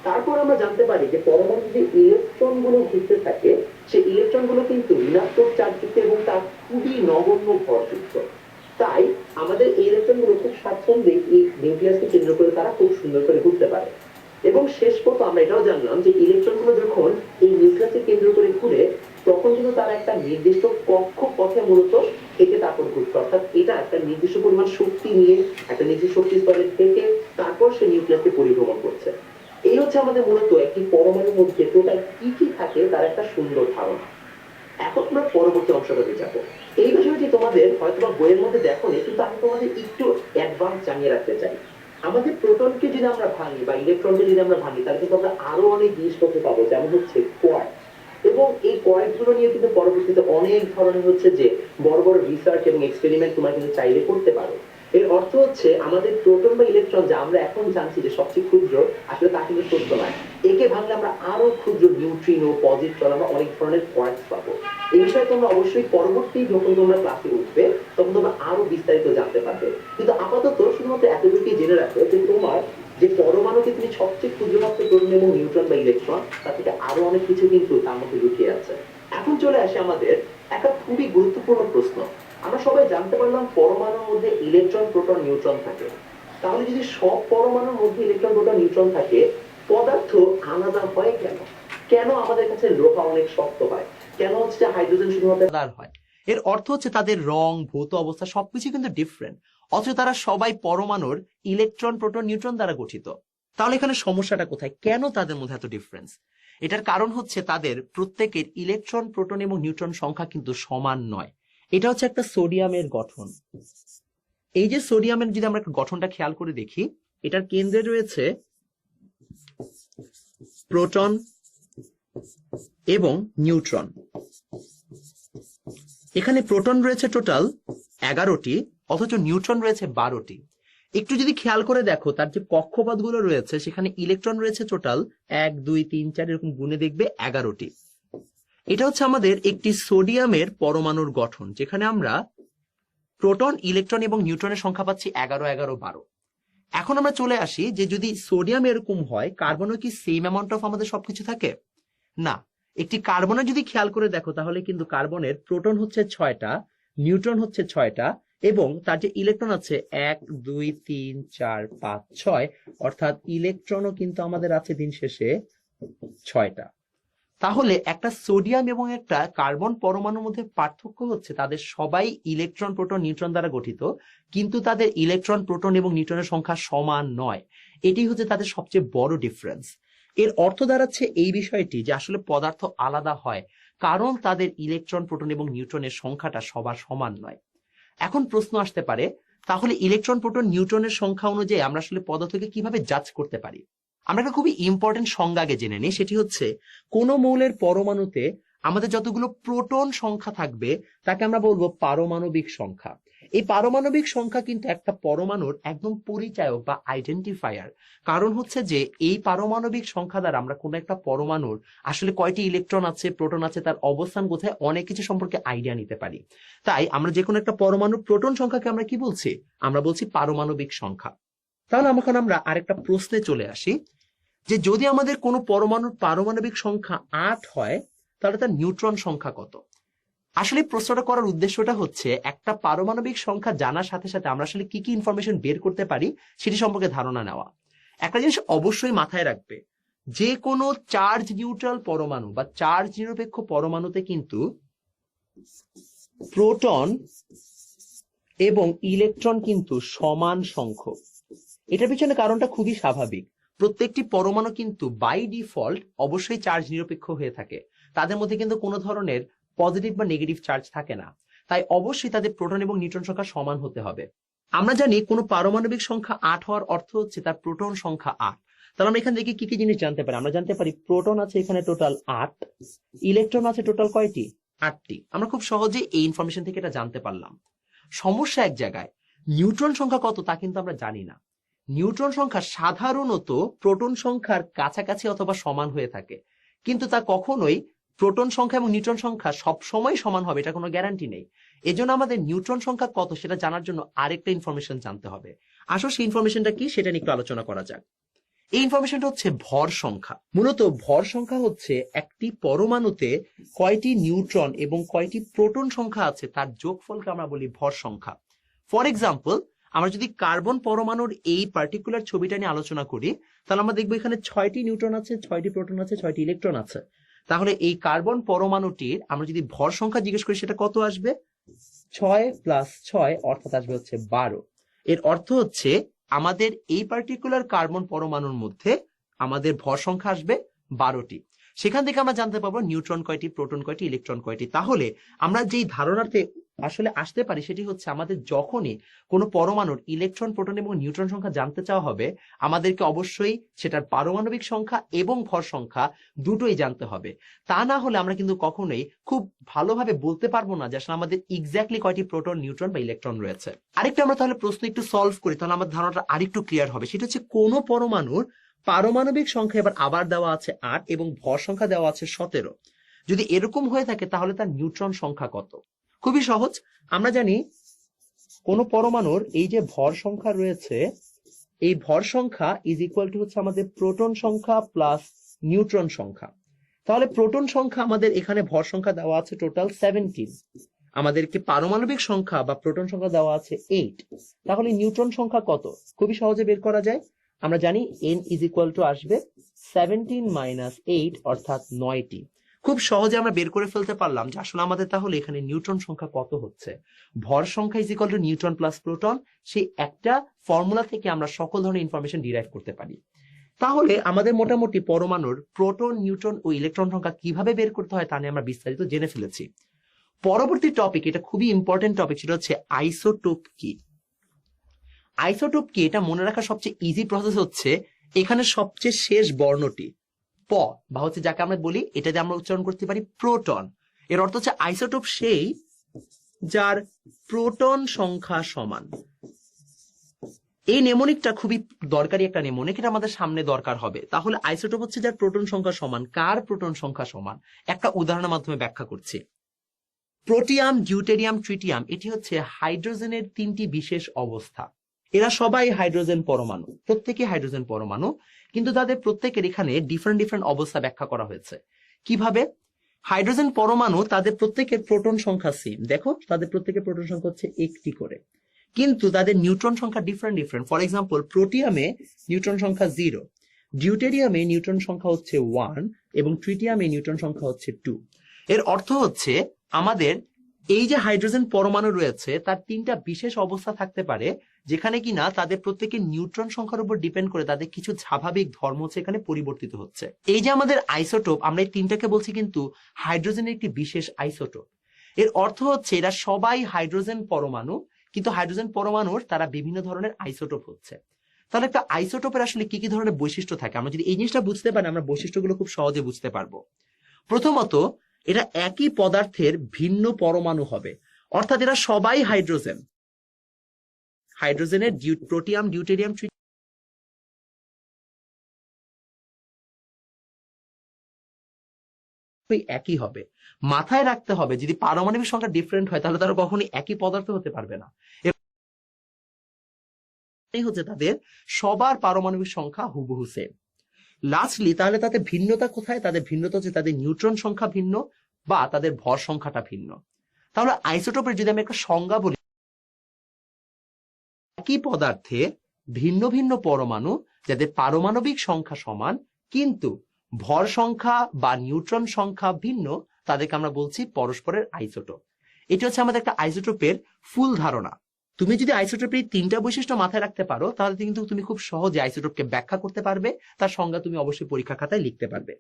S2: তারপর আমরা জানতে পারি যে পরমাণুর যে ইলেকট্রন গুলো ঘুরতে থাকে, সেই ইলেকট্রন গুলো কিন্তু ঋণাত্মক চার্জযুক্ত এবং তার খুবই নগণ্য ভরযুক্ত। তাই আমাদের এই ইলেকট্রন গুলো খুব স্বাচ্ছন্দ্যে এই নিউক্লিয়াসকে কেন্দ্র করে তারা খুব সুন্দর করে ঘুরতে পারে। এবং শেষ পর্যন্ত আমরা এটাও জানলাম যে ইলেকট্রন গুলো যখন এই নিউক্লিয়াসকে কেন্দ্র করে ঘুরে, তখন কিন্তু তারা একটা নির্দিষ্ট কক্ষপথে মূলত থেকে তারপর ঘুরছে। অর্থাৎ এটা একটা নির্দিষ্ট পরিমাণ শক্তি নিয়ে একটা নির্দিষ্ট শক্তি স্তরে থেকে তারপর সে নিউক্লিয়াসকে পরিভ্রমণ করছে। এই হচ্ছে আমাদের মূলত একটি পরমাণুর মধ্যে টোটাল কি কি থাকে তার একটা সুন্দর ধারণা। এখন আমরা পরবর্তী অংশটাতে যাবো। এই বিষয়টি তোমাদের হয়তো বা বইয়ের মধ্যে দেখোনি, কিন্তু আমি তোমাদের একটু অ্যাডভান্স জানিয়ে রাখতে চাই। আমাদের প্রোটনকে যদি আমরা ভাঙি বা ইলেকট্রনকে যদি আমরা ভাঙি তাহলে কিন্তু আমরা আরো অনেক জিনিসপত্র পাবো, যেমন হচ্ছে কোয়ার্ক। এবং এই কোয়ার্ক গুলো নিয়ে কিন্তু পরবর্তীতে অনেক ধরনের হচ্ছে যে বড় বড় রিসার্চ এবং এক্সপেরিমেন্ট তোমরা কিন্তু চাইলে করতে পারো। এর অর্থ হচ্ছে আমাদের প্রোটন বা ইলেকট্রন যা আমরা এখন জানছি যে সবচেয়ে ক্ষুদ্র, আসলে তা কিন্তু সত্য নয়। একে ভাঙলে আমরা আরো ক্ষুদ্র নিউট্রিনো, পজিট্রন, আমরা অনেক ধরনের কোয়ার্কস পাবো। এই বিষয়ে তোমরা অবশ্যই পরবর্তী যখন তোমরা ক্লাসে উঠবে তখন তোমরা আরো বিস্তারিত জানতে পারবে। কিন্তু আপাতত শুধুমাত্র এতটুকুই জেনে রাখো যে তোমার যে পরমাণুকে তুমি সবচেয়ে ক্ষুদ্রমাত্র প্রোটন এবং নিউট্রন বা ইলেকট্রন, তার থেকে আরো অনেক কিছু কিন্তু তার মধ্যে লুকিয়ে আছে। এখন চলে আসে আমাদের একটা খুবই গুরুত্বপূর্ণ প্রশ্ন। আমরা সবাই জানতে পারলাম পরমাণুর মধ্যে ইলেকট্রন, প্রোটন, নিউট্রন থাকে। তাহলে যদি সব পরমাণুর মধ্যে ইলেকট্রন, প্রোটন, নিউট্রন থাকে, পদার্থ আলাদা হয় কেন? কেন আমাদের কাছে লোহা অনেক শক্ত হয়? কেন হচ্ছে হাইড্রোজেন শুধুমাত্র আলাদা হয়? এর অর্থ হচ্ছে তাদের রং, ভৌত অবস্থা সবকিছু কিন্তু ডিফারেন্ট, অথচ তারা সবাই পরমাণুর ইলেকট্রন, প্রোটন, নিউট্রন দ্বারা গঠিত। তাহলে এখানে সমস্যাটা কোথায়? কেন তাদের মধ্যে এত ডিফারেন্স? এটার কারণ হচ্ছে তাদের প্রত্যেকের ইলেকট্রন, প্রোটন এবং নিউট্রন সংখ্যা কিন্তু সমান নয়। এটা হচ্ছে একটা সোডিয়ামের গঠন। এই যে সোডিয়ামের যদি আমরা গঠনটা খেয়াল করে দেখি, এটার কেন্দ্রে রয়েছে প্রোটন এবং নিউট্রন। এখানে প্রোটন রয়েছে টোটাল 11টি, অথচ নিউট্রন রয়েছে 12টি। একটু যদি খেয়াল করে দেখো, তার যে কক্ষপথগুলো রয়েছে সেখানে ইলেকট্রন রয়েছে টোটাল 1 2 3 4 এরকম গুণে দেখবে 11টি। এটা হচ্ছে আমাদের একটি সোডিয়ামের পরমাণুর গঠন, যেখানে আমরা প্রোটন, ইলেকট্রন এবং নিউট্রনের সংখ্যা পাচ্ছি 11 11 12। এখন আমরা চলে আসি যে যদি সোডিয়াম এরকম হয়, কার্বনও কি সেম অ্যামাউন্ট অফ আমাদের সবকিছু থাকে? না। একটি কার্বনে যদি খেয়াল করে দেখো তাহলে কিন্তু কার্বনের প্রোটন হচ্ছে 6টা, নিউট্রন হচ্ছে 6টা, এবং তার যে ইলেকট্রন আছে 1 2 3 4 5 6, অর্থাৎ ইলেকট্রনও কিন্তু আমাদের আছে দিন শেষে 6টা। তাহলে একটা সোডিয়াম এবং একটা কার্বন পরমাণুর মধ্যে পার্থক্য হচ্ছে তাদের সবাই ইলেকট্রন, প্রোটন, নিউট্রন দ্বারা গঠিত, কিন্তু তাদের ইলেকট্রন, প্রোটন এবং নিউট্রনের সংখ্যা সমান নয়। এটি হচ্ছে তাদের সবচেয়ে বড় ডিফারেন্স। এর অর্থ দাঁড়াচ্ছে এই বিষয়টি যে আসলে পদার্থ আলাদা হয় কারণ তাদের ইলেকট্রন, প্রোটন এবং নিউট্রনের সংখ্যাটা সবার সমান নয়। এখন প্রশ্ন আসতে পারে, তাহলে ইলেকট্রন, প্রোটন, নিউট্রনের সংখ্যা অনুযায়ী আমরা আসলে পদার্থকে কিভাবে জাজ করতে পারি? আমরা একটা খুবই ইম্পর্টেন্ট সংজ্ঞা আগে জেনে নিই, সেটি হচ্ছে কোন মৌলের পরমাণুতে আমাদের যতগুলো প্রোটন সংখ্যা থাকবে তাকে আমরা বলবো পারমাণবিক সংখ্যা। এই পারমাণবিক সংখ্যা কিন্তু একটা পরমাণুর একদম পরিচায়ক বা আইডেন্টিফায়ার। কারণ হচ্ছে যে এই পারমাণবিক সংখ্যা দ্বারা আমরা কোনো একটা পরমাণুর আসলে কয়টি ইলেকট্রন আছে, প্রোটন আছে, তার অবস্থান কোথায়, অনেক কিছু সম্পর্কে আইডিয়া নিতে পারি। তাই আমরা যে কোনো একটা পরমাণুর প্রোটন সংখ্যাকে আমরা কি বলছি? আমরা বলছি পারমাণবিক সংখ্যা। তাহলে এখন আমরা আরেকটা প্রশ্নে চলে আসি, যে যদি আমাদের কোনো পরমাণুর পারমাণবিক সংখ্যা 8 হয় তাহলে তার নিউট্রন সংখ্যা কত? আসলে প্রশ্নটা করার উদ্দেশ্যটা হচ্ছে একটা পারমাণবিক সংখ্যা জানার সাথে সাথে আমরা আসলে কি কি ইনফরমেশন বের করতে পারি সেটি সম্পর্কে ধারণা নেওয়া। একটা জিনিস অবশ্যই মাথায় রাখবে, যে কোনো চার্জ নিউট্রাল পরমাণু বা চার্জ নিরপেক্ষ পরমাণুতে কিন্তু প্রোটন এবং ইলেকট্রন কিন্তু সমান সংখ্যক। এটার পিছনে কারণটা খুবই স্বাভাবিক। প্রত্যেকটি পরমাণু কিন্তু বাই ডিফল্ট অবশ্যই চার্জ নিরপেক্ষ হয়ে থাকে, তাদের মধ্যে কিন্তু কোনো ধরনের পজিটিভ বা নেগেটিভ চার্জ থাকে না। তাই অবশ্যই তাদের প্রোটন এবং নিউট্রন সংখ্যা সমান হতে হবে। আমরা জানি কোনো পারমাণবিক সংখ্যা 8 হওয়ার অর্থ হচ্ছে তার প্রোটন সংখ্যা 8। তাহলে আমরা এখান থেকে কি কি জিনিস জানতে পারি? আমরা জানতে পারি প্রোটন আছে এখানে টোটাল 8, ইলেকট্রন আছে টোটাল কয়টি? 8টি। আমরা খুব সহজে এই ইনফরমেশন থেকে এটা জানতে পারলাম। সমস্যা এক জায়গায়, নিউট্রন সংখ্যা কত তা কিন্তু আমরা জানি না। নিউট্রন সংখ্যা সাধারণত প্রোটন সংখ্যার কাছাকাছি অথবা সমান হয়ে থাকে, কিন্তু তা কখনোই প্রোটন সংখ্যা এবং নিউট্রন সংখ্যা সবসময় সমান হবে এটা কোনো গ্যারান্টি নেই। এজন্য আমাদের নিউট্রন সংখ্যা কত সেটা জানার জন্য আরেকটা ইনফরমেশন জানতে হবে। আসো সেই ইনফরমেশনটা কি সেটা নিয়ে একটু আলোচনা করা যাক। এই ইনফরমেশনটা হচ্ছে ভর সংখ্যা। মূলত ভর সংখ্যা হচ্ছে একটি পরমাণুতে কয়টি নিউট্রন এবং কয়টি প্রোটন সংখ্যা আছে তার যোগফলকে আমরা বলি ভর সংখ্যা। ফর এক্সাম্পল, আমরা যদি কার্বন পরমাণুর এই পার্টিকুলার ছবিটা নিয়ে আলোচনা করি তাহলে আমরা দেখবো এখানে 6টি নিউট্রন আছে, 6টি প্রোটন আছে, 6টি ইলেকট্রন আছে। তাহলে এই কার্বন পরমাণুটির আমরা যদি ভর সংখ্যা জিজ্ঞেস করি সেটা কত আসবে? 6 + 6 অর্থাৎ আসবে হচ্ছে 12। এর অর্থ হচ্ছে আমাদের এই পার্টিকুলার কার্বন পরমাণুর মধ্যে আমাদের ভর সংখ্যা আসবে 12টি। সেখান থেকে আমরা জানতে পারবো নিউট্রন কয়টি, প্রোটন কয়টি, ইলেকট্রন কয়টি। তাহলে আমরা যেই ধারণাতে আসলে আসতে পারি সেটি হচ্ছে আমাদের যখনই কোনো পরমাণুর ইলেকট্রন, প্রোটন এবং নিউট্রন সংখ্যা জানতে চাওয়া হবে, আমাদেরকে অবশ্যই সেটার পারমাণবিক সংখ্যা এবং ভর সংখ্যা দুটোই জানতে হবে। তা না হলে আমরা কিন্তু কখনোই খুব ভালোভাবে বলতে পারবো না যে আসলে আমাদের এক্স্যাক্টলি কয়টি প্রোটন, নিউট্রন বা ইলেকট্রন রয়েছে। আরেকটা আমরা তাহলে প্রশ্ন একটু সলভ করি, তাহলে আমাদের ধারণাটা আরেকটু ক্লিয়ার হবে। সেটা হচ্ছে কোনো পরমাণুর পারমাণবিক সংখ্যা এবার আবার দেওয়া আছে 8 এবং ভর সংখ্যা দেওয়া আছে 17। যদি এরকম হয়ে থাকে তাহলে তার নিউট্রন সংখ্যা কত? খুবই সহজ। আমরা জানি কোন পরমাণুর এই যে ভর সংখ্যা রয়েছে, এই ভর সংখ্যা ইজ ইকুয়াল টু হচ্ছে আমাদের প্রোটন সংখ্যা প্লাস নিউট্রন সংখ্যা। তাহলে প্রোটন সংখ্যা আমাদের এখানে ভর সংখ্যা দেওয়া আছে টোটাল 17, আমাদেরকে পারমাণবিক সংখ্যা বা প্রোটন সংখ্যা দেওয়া আছে 8। তাহলে নিউট্রন সংখ্যা কত? খুবই সহজে বের করা যায়। আমরা জানি n ইজ ইকুয়াল টু আসবে 17 মাইনাস 8 অর্থাৎ 9টি। খুব সহজে আমরা বের করে ফেলতে পারলাম যে আসলে আমাদের তাহলে এখানে নিউট্রন সংখ্যা কত হচ্ছে। ভর সংখ্যা is equal to neutron plus proton, সেই একটা ফর্মুলা থেকে আমরা সকল ধরনের ইনফরমেশন ডিরাইভ করতে পারি। তাহলে আমাদের মোটামুটি পরমাণুর প্রোটন, নিউট্রন ও ইলেকট্রন সংখ্যা কিভাবে বের করতে হয় তা নিয়ে আমরা বিস্তারিত জেনে ফেলেছি। পরবর্তী টপিক, এটা খুবই ইম্পর্টেন্ট টপিক, সেটা হচ্ছে আইসোটোপ কি। আইসোটোপ কি এটা মনে রাখার সবচেয়ে ইজি প্রসেস হচ্ছে এখানে সবচেয়ে শেষ বর্ণটি প, বা হচ্ছে যাকে আমরা বলি, এটা দিয়ে আমরা উচ্চারণ করতে পারি প্রোটন। এর অর্থ হচ্ছে আইসোটোপ সেই যার প্রোটন সংখ্যা সমান। এই নেমোনিকটা খুবই দরকারি একটা নেমোনিক, এটা আমাদের সামনে দরকার হবে। তাহলে আইসোটোপ হচ্ছে যার প্রোটন সংখ্যা সমান। কার প্রোটন সংখ্যা সমান? একটা উদাহরণের মাধ্যমে ব্যাখ্যা করছি। প্রোটিয়াম, ডিউটেরিয়াম, ট্রিটিয়াম এটি হচ্ছে হাইড্রোজেনের 3টি বিশেষ অবস্থা। এরা সবাই হাইড্রোজেন পরমাণু, প্রত্যেকে হাইড্রোজেন পরমাণু, কিন্তু তাদের প্রত্যেকের এখানে ডিফারেন্ট ডিফারেন্ট অবস্থা ব্যাখ্যা করা হয়েছে। কিভাবে? হাইড্রোজেন পরমাণু তাদের প্রত্যেকের প্রোটন সংখ্যা সেম, দেখো তাদের প্রত্যেকের প্রোটন সংখ্যা হচ্ছে 1টি করে, কিন্তু তাদের নিউট্রন সংখ্যা ডিফারেন্ট ডিফারেন্ট। ফর এক্সাম্পল, প্রোটিয়ামে নিউট্রন সংখ্যা 0, ডিউটেরিয়ামে নিউট্রন সংখ্যা হচ্ছে 1 এবং ট্রিটিয়ামে নিউট্রন সংখ্যা হচ্ছে 2। এর অর্থ হচ্ছে আমাদের এই যে হাইড্রোজেন পরমাণু রয়েছে তার 3টা বিশেষ অবস্থা থাকতে পারে, যেখানে কিনা তাদের প্রত্যেকের নিউট্রন সংখ্যার উপর ডিপেন্ড করে তাদের কিছু স্বাভাবিক ধর্ম হচ্ছে এখানে পরিবর্তিত হচ্ছে। এই যে আমাদের আইসোটোপ, আমরা এই 3টাকে বলছি কিন্তু হাইড্রোজেনের একটি বিশেষ আইসোটোপ। এর অর্থ হচ্ছে এরা সবাই হাইড্রোজেন পরমাণু, কিন্তু হাইড্রোজেন পরমাণুর তারা বিভিন্ন ধরনের আইসোটোপ হচ্ছে। তাহলে একটা আইসোটোপের আসলে কি কি ধরনের বৈশিষ্ট্য থাকে, আমরা যদি এই জিনিসটা বুঝতে পারি আমরা বৈশিষ্ট্যগুলো খুব সহজে বুঝতে পারবো। প্রথমত, এরা একই পদার্থের ভিন্ন পরমাণু হবে, অর্থাৎ এরা সবাই হাইড্রোজেন। হাইড্রোজেনের প্রোটিয়াম, ডিউটেরিয়াম, একই হবে। মাথায় রাখতে হবে যদি পারমাণবিক সংখ্যা ডিফারেন্ট হয় তাহলে তারা কখনোই একই পদার্থ হতে পারবে না। হচ্ছে তাদের সবার পারমাণবিক সংখ্যা হুবহু সেম। লাস্টলি, তাহলে তাদের ভিন্নতা কোথায়? তাদের ভিন্নতা হচ্ছে তাদের নিউট্রন সংখ্যা ভিন্ন বা তাদের ভর সংখ্যাটা ভিন্ন। তাহলে আইসোটোপের যদি আমি একটা সংজ্ঞা বলি, একই পদার্থে ভিন্ন ভিন্ন পরমাণু যাদের পারমাণবিক সংখ্যা সমান কিন্তু ভর সংখ্যা বা নিউট্রন সংখ্যা ভিন্ন, তাদেরকে আমরা বলছি পরস্পরের আইসোটোপ। এটা হচ্ছে আমাদের একটা আইসোটোপের ফুল ধারণা। তুমি যদি আইসোটোপের 3টা বৈশিষ্ট্য মাথায় রাখতে পারো তাহলে কিন্তু তুমি খুব সহজে আইসোটোপকে ব্যাখ্যা করতে পারবে, তার সংজ্ঞা তুমি অবশ্যই পরীক্ষা খাতায় লিখতে পারবে।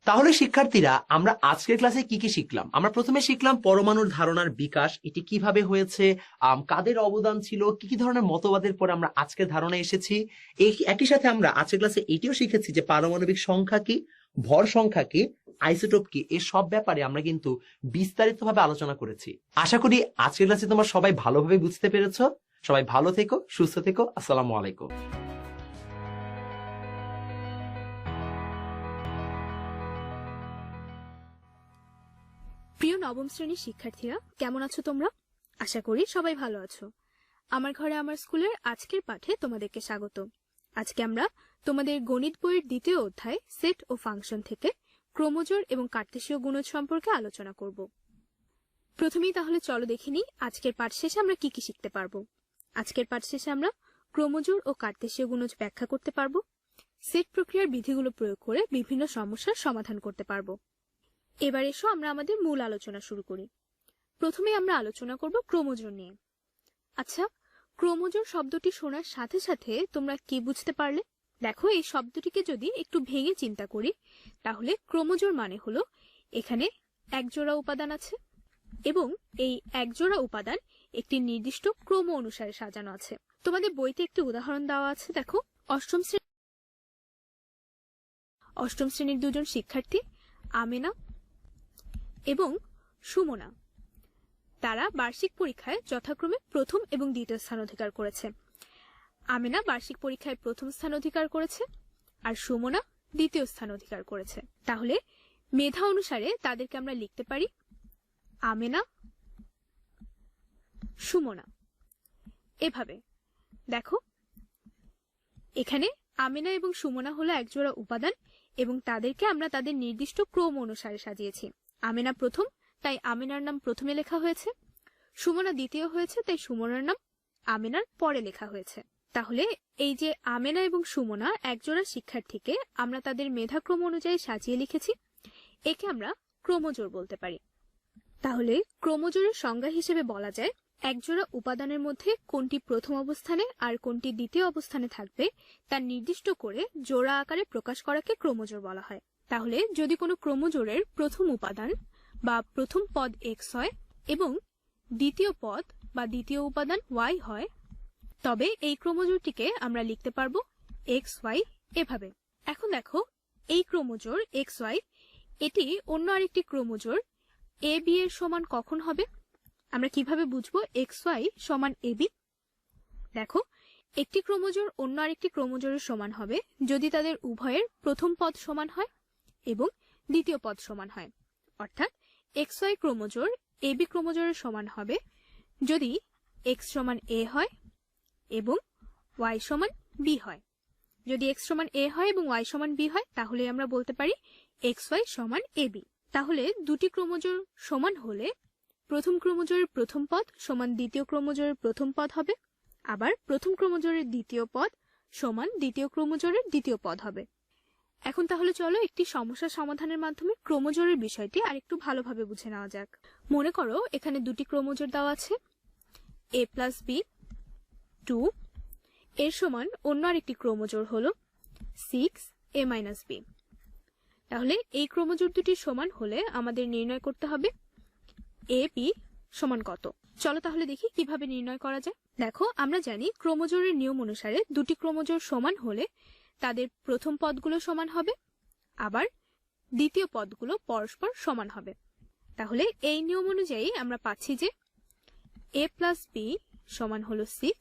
S2: তাহলে শিক্ষার্থীরা, আমরা আজকের ক্লাসে কি কি শিখলাম? আমরা প্রথমে শিখলাম পরমাণুর ধারণার বিকাশ, এটি কিভাবে হয়েছে, কাদের অবদান ছিল, কি কি ধরনের মতবাদের পরে আমরা আজকের ধারণা এসেছি। একই সাথে আমরা আজকের ক্লাসে এটিও শিখেছি যে পারমাণবিক সংখ্যা কি, ভর সংখ্যা কি, আইসোটোপ কি, এই সব ব্যাপারে আমরা কিন্তু বিস্তারিতভাবে আলোচনা করেছি। আশা করি আজকের ক্লাসে তোমরা সবাই ভালোভাবে বুঝতে পেরেছো। সবাই ভালো থেকো, সুস্থ থেকো। আসসালামু আলাইকুম।
S3: প্রিয় নবম শ্রেণীর শিক্ষার্থীরা, কেমন আছো তোমরা? আশা করি সবাই ভালো আছো। আমার ঘরে আমার স্কুলের আজকের পাঠে তোমাদেরকে স্বাগত। আজকে আমরা তোমাদের গণিত বইয়ের 2য় অধ্যায় সেট ও ফাংশন থেকে ক্রমজোড় এবং কার্তেশীয় গুণজ সম্পর্কে আলোচনা করব। প্রথমেই তাহলে চলো দেখে নিই আজকের পাঠ শেষে আমরা কি কি শিখতে পারবো। আজকের পাঠ শেষে আমরা ক্রমজোড় ও কার্তেশীয় গুণজ ব্যাখ্যা করতে পারবো, সেট প্রক্রিয়ার বিধিগুলো প্রয়োগ করে বিভিন্ন সমস্যার সমাধান করতে পারবো। এবার এসো আমরা আমাদের মূল আলোচনা শুরু করি। প্রথমে আমরা আলোচনা করব ক্রমজোড় নিয়ে। আচ্ছা, ক্রমজোড় শব্দটি শোনার সাথে সাথে তোমরা কি বুঝতে পারলে? দেখো, এই শব্দটিকে যদি একটু ভেঙে চিন্তা করি তাহলে ক্রমজোড় মানে হলো এখানে এক জোড়া উপাদান আছে, এবং এই একজোড়া উপাদান একটি নির্দিষ্ট ক্রম অনুসারে সাজানো আছে। তোমাদের বইতে একটি উদাহরণ দেওয়া আছে, দেখো। অষ্টম শ্রেণীর দুজন শিক্ষার্থী আমেনা এবং সুমনা, তারা বার্ষিক পরীক্ষায় যথাক্রমে প্রথম এবং দ্বিতীয় স্থান অধিকার করেছে। আমেনা বার্ষিক পরীক্ষায় প্রথম স্থান অধিকার করেছে আর সুমনা দ্বিতীয় স্থান অধিকার করেছে। তাহলে মেধা অনুসারে তাদেরকে আমরা লিখতে পারি আমেনা, সুমনা। এভাবে দেখো, এখানে আমেনা এবং সুমনা হলো একজোড়া উপাদান এবং তাদেরকে আমরা তাদের নির্দিষ্ট ক্রম অনুসারে সাজিয়েছি। আমেনা প্রথম, তাই আমেনার নাম প্রথমে লেখা হয়েছে। সুমনা দ্বিতীয় হয়েছে, তাই সুমনার নাম আমেনার পরে লেখা হয়েছে। তাহলে এই যে আমেনা এবং সুমনা একজোড়া শিক্ষার্থীকে আমরা তাদের মেধাক্রম অনুযায়ী সাজিয়ে লিখেছি, একে আমরা ক্রমজোড় বলতে পারি। তাহলে ক্রমজোড়ের সংজ্ঞা হিসেবে বলা যায়, একজোড়া উপাদানের মধ্যে কোনটি প্রথম অবস্থানে আর কোনটি দ্বিতীয় অবস্থানে থাকবে তা নির্দিষ্ট করে জোড়া আকারে প্রকাশ করাকে ক্রমজোড় বলা হয়। তাহলে যদি কোনো ক্রমজোড়ের প্রথম উপাদান বা প্রথম পদ x হয় এবং দ্বিতীয় পদ বা দ্বিতীয় উপাদান y হয়, তবে এই ক্রমজোড়টিকে আমরা লিখতে পারবো xy এভাবে। এখন দেখো, এই ক্রমজোড় xy এটি অন্য আরেকটি ক্রমজোড় ab এর সমান কখন হবে? আমরা কিভাবে বুঝবো xy সমান ab? দেখো, একটি ক্রমজোড় অন্য আরেকটি ক্রমজোড়ের সমান হবে যদি তাদের উভয়ের প্রথম পদ সমান হয় এবং দ্বিতীয় পদ সমান হয়। অর্থাৎ xy ক্রমজোড় ab ক্রমজোড়ের সমান হবে যদি x সমান a হয় এবং y সমান b হয়। যদি x সমান a হয় এবং y সমান b হয়, তাহলে আমরা বলতে পারি xy সমান ab। তাহলে দুটি ক্রমজোড় সমান হলে প্রথম ক্রমজোড়ের প্রথম পদ সমান দ্বিতীয় ক্রমজোড়ের প্রথম পদ হবে, আবার প্রথম ক্রমজোড়ের দ্বিতীয় পদ সমান দ্বিতীয় ক্রমজোড়ের দ্বিতীয় পদ হবে। এখন তাহলে চলো একটি সমস্যা সমাধানের মাধ্যমে ক্রমজোড়ের বিষয়টি আরেকটু ভালোভাবে বুঝে নেওয়া যাক। মনে করো এখানে দুটি ক্রমজোড় দেওয়া আছে, a প্লাস b 2, এর সমান অন্য আরেকটি ক্রমজোড় হলো 6a মাইনাস b। তাহলে এই ক্রমজোড় দুটি সমান হলে আমাদের নির্ণয় করতে হবে a b সমান কত। চলো তাহলে দেখি কিভাবে নির্ণয় করা যায়। দেখো, আমরা জানি ক্রমজোড়ের নিয়ম অনুসারে দুটি ক্রমজোড় সমান হলে তাদের প্রথম পদগুলো সমান হবে, আবার দ্বিতীয় পদগুলো পরস্পর সমান হবে। তাহলে এই নিয়ম অনুযায়ী আমরা পাচ্ছি যে a প্লাস b সমান হলো 6,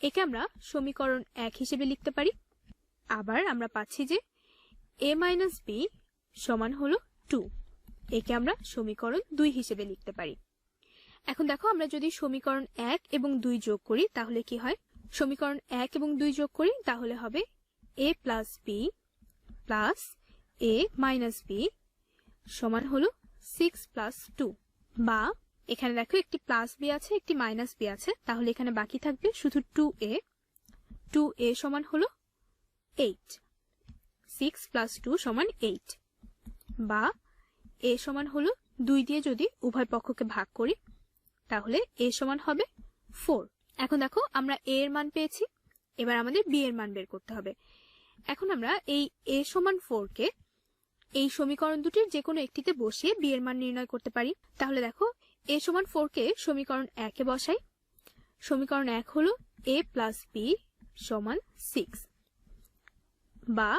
S3: একে আমরা সমীকরণ 1 হিসেবে লিখতে পারি। আবার আমরা পাচ্ছি যে a মাইনাস b সমান হলো 2, একে আমরা সমীকরণ 2 হিসেবে লিখতে পারি। এখন দেখো, আমরা যদি সমীকরণ 1 এবং 2 যোগ করি তাহলে কি হয়? সমীকরণ 1 এবং 2 যোগ করি তাহলে হবে a plus b plus a minus b সমান হলো 6 প্লাস 2। বা এখানে দেখো একটি প্লাস b আছে, একটি মাইনাস b আছে, তাহলে এখানে বাকি থাকবে শুধু 2a সমান হলো 8। 6 প্লাস 2 সমান 8। বা a সমান হলো 2 দিয়ে যদি উভয় পক্ষকে ভাগ করি তাহলে a সমান হবে 4। এখন দেখো, আমরা a এর মান পেয়েছি, এবার আমাদের b এর মান বের করতে হবে। এখন আমরা এই a সমান 4 কে এই সমীকরণ দুটির যে কোনো একটিতে বসিয়ে b এর মান নির্ণয় করতে পারি। তাহলে দেখো, a সমান 4 কে সমীকরণ 1 এ বসাই। সমীকরণ 1 হলো a প্লাস b সমান 6। বা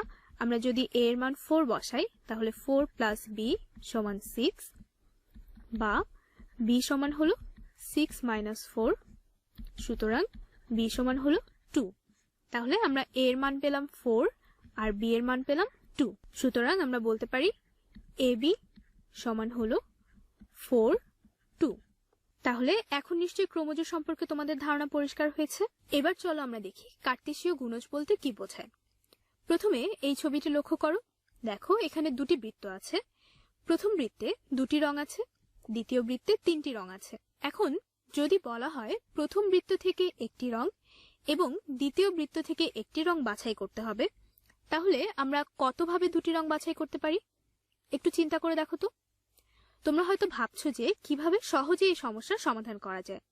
S3: আমরা যদি a এর মান 4 বসাই তাহলে 4 প্লাস b সমান 6। বা b সমান হলো 6 মাইনাস 4, সুতরাং b সমান হলো 2। তাহলে আমরা a এর মান পেলাম 4 আর b এর মান পেলাম 2, সুতরাং আমরা বলতে পারি ab সমান হলো 4 2। তাহলে এখন নিশ্চয়ই ক্রমজোড় সম্পর্কে তোমাদের ধারণা পরিষ্কার হয়েছে। এবার চলো আমরা দেখি কার্টেসীয় গুণজ বলতে কি বোঝায়। প্রথমে এই ছবিটি লক্ষ্য করো, দেখো এখানে দুটি বৃত্ত আছে। প্রথম বৃত্তে দুটি রং আছে, দ্বিতীয় বৃত্তে তিনটি রং আছে। এখন যদি বলা হয় প্রথম বৃত্ত থেকে একটি রং এবং দ্বিতীয় বৃত্ত থেকে একটি রং বাছাই করতে হবে, তাহলে আমরা কতভাবে দুটি রং বাছাই করতে পারি? একটু চিন্তা করে দেখো তো। তোমরা হয়তো ভাবছো যে কিভাবে সহজে এই সমস্যার সমাধান করা যায়।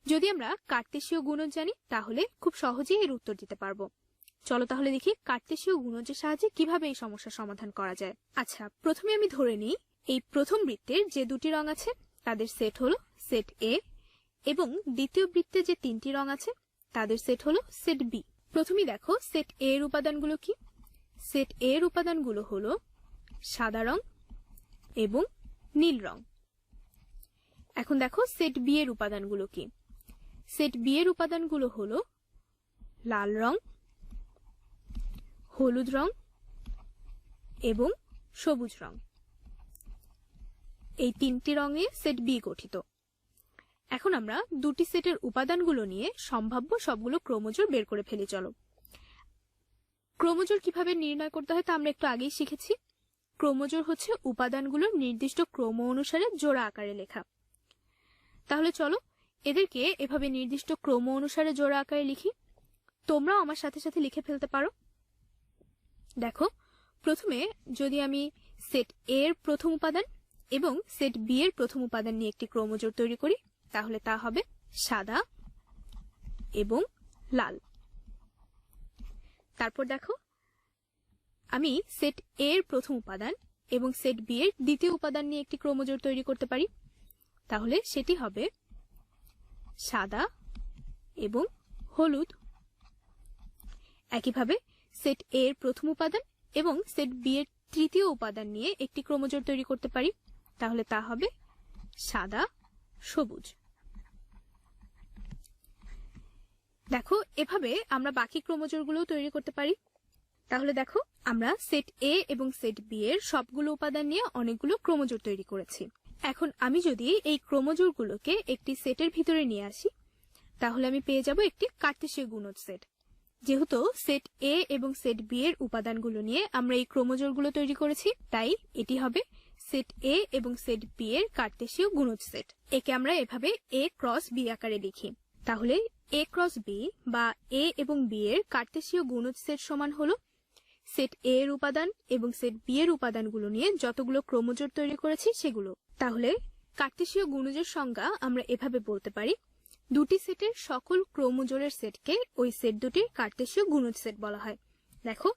S3: যদি আমরা কার্টেসীয় গুণজ জানি তাহলে খুব সহজেই এর উত্তর দিতে পারবো। চলো তাহলে দেখি কার্টেসীয় গুণজের সাহায্যে কিভাবে এই সমস্যার সমাধান করা যায়। আচ্ছা, প্রথমে আমি ধরে নিই এই প্রথম বৃত্তের যে দুটি রং আছে তাদের সেট হলো সেট এ, এবং দ্বিতীয় বৃত্তে যে তিনটি রং আছে তাদের সেট হলো সেট বি। প্রথমেই দেখো সেট এ এর উপাদানগুলো কি। সেট এ এর উপাদানগুলো হলো সাদা রং এবং নীল রং। এখন দেখো সেট বি এর উপাদানগুলো কি। সেট বি এর উপাদানগুলো হলো লাল রং, হলুদ রং এবং সবুজ রং। এই তিনটি রঙে সেট বি গঠিত। এখন আমরা দুটি সেটের উপাদানগুলো নিয়ে সম্ভাব্য সবগুলো ক্রোমোজোর বের করে ফেলি। চলো, ক্রোমোজোর কিভাবে নির্ণয় করতে হয় তা আমরা একটু আগেই শিখেছি। ক্রোমোজোর হচ্ছে উপাদানগুলোর নির্দিষ্ট ক্রম অনুসারে জোড়া আকারে লেখা। তাহলে চলো এদেরকে এভাবে নির্দিষ্ট ক্রম অনুসারে জোড়া আকারে লিখি। তোমরাও আমার সাথে সাথে লিখে ফেলতে পারো। দেখো, প্রথমে যদি আমি সেট এ এর প্রথম উপাদান এবং সেট বি এর প্রথম উপাদান নিয়ে একটি ক্রোমোজোর তৈরি করি, তাহলে তা হবে সাদা এবং লাল। তারপর দেখো, আমি সেট এ এর প্রথম উপাদান এবং সেট বি এর দ্বিতীয় উপাদান নিয়ে একটি ক্রোমোজোর তৈরি করতে পারি, তাহলে সেটি হবে সাদা এবং হলুদ। একইভাবে সেট এ এর প্রথম উপাদান এবং সেট বি এর তৃতীয় উপাদান নিয়ে একটি ক্রোমোজোর তৈরি করতে পারি, তাহলে তা হবে সাদা সবুজ। দেখো, এভাবে আমরা বাকি ক্রোমোজোরগুলোও তৈরি করতে পারি। তাহলে দেখো, আমরা সেট এ এবং সেট বি এর সবগুলো উপাদান নিয়ে অনেকগুলো ক্রোমোজোর তৈরি করেছি। এখন আমি যদি এই ক্রোমোজোরগুলোকে একটি সেটের ভিতরে নিয়ে আসি, তাহলে আমি পেয়ে যাব একটি কার্টেসীয় গুণজ সেট। যেহেতু সেট এ এবং সেট বি এর উপাদানগুলো নিয়ে আমরা এই ক্রোমোজোরগুলো তৈরি করেছি, তাই এটি হবে সেট এ এবং সেট বি এর কার্টেসীয় গুণজ সেট। একে আমরা এভাবে এ ক্রস বি আকারে লিখি। তাহলে এ ক্রস বি বা এ এবং বি এর কার্টেসীয় গুণজ সেট সমান হলো সেট এ এর উপাদান এবং সেট বি এর উপাদানগুলো নিয়ে যতগুলো ক্রোমোজোর তৈরি করেছি সেগুলো। তাহলে কার্টেসীয় গুণজের সংজ্ঞা আমরা এভাবে বলতে পারি, দুটি সেটের সকল ক্রোমোজোরের সেটকে ওই সেট দুটির কার্টেসীয় গুণজ সেট বলা হয়। দেখো,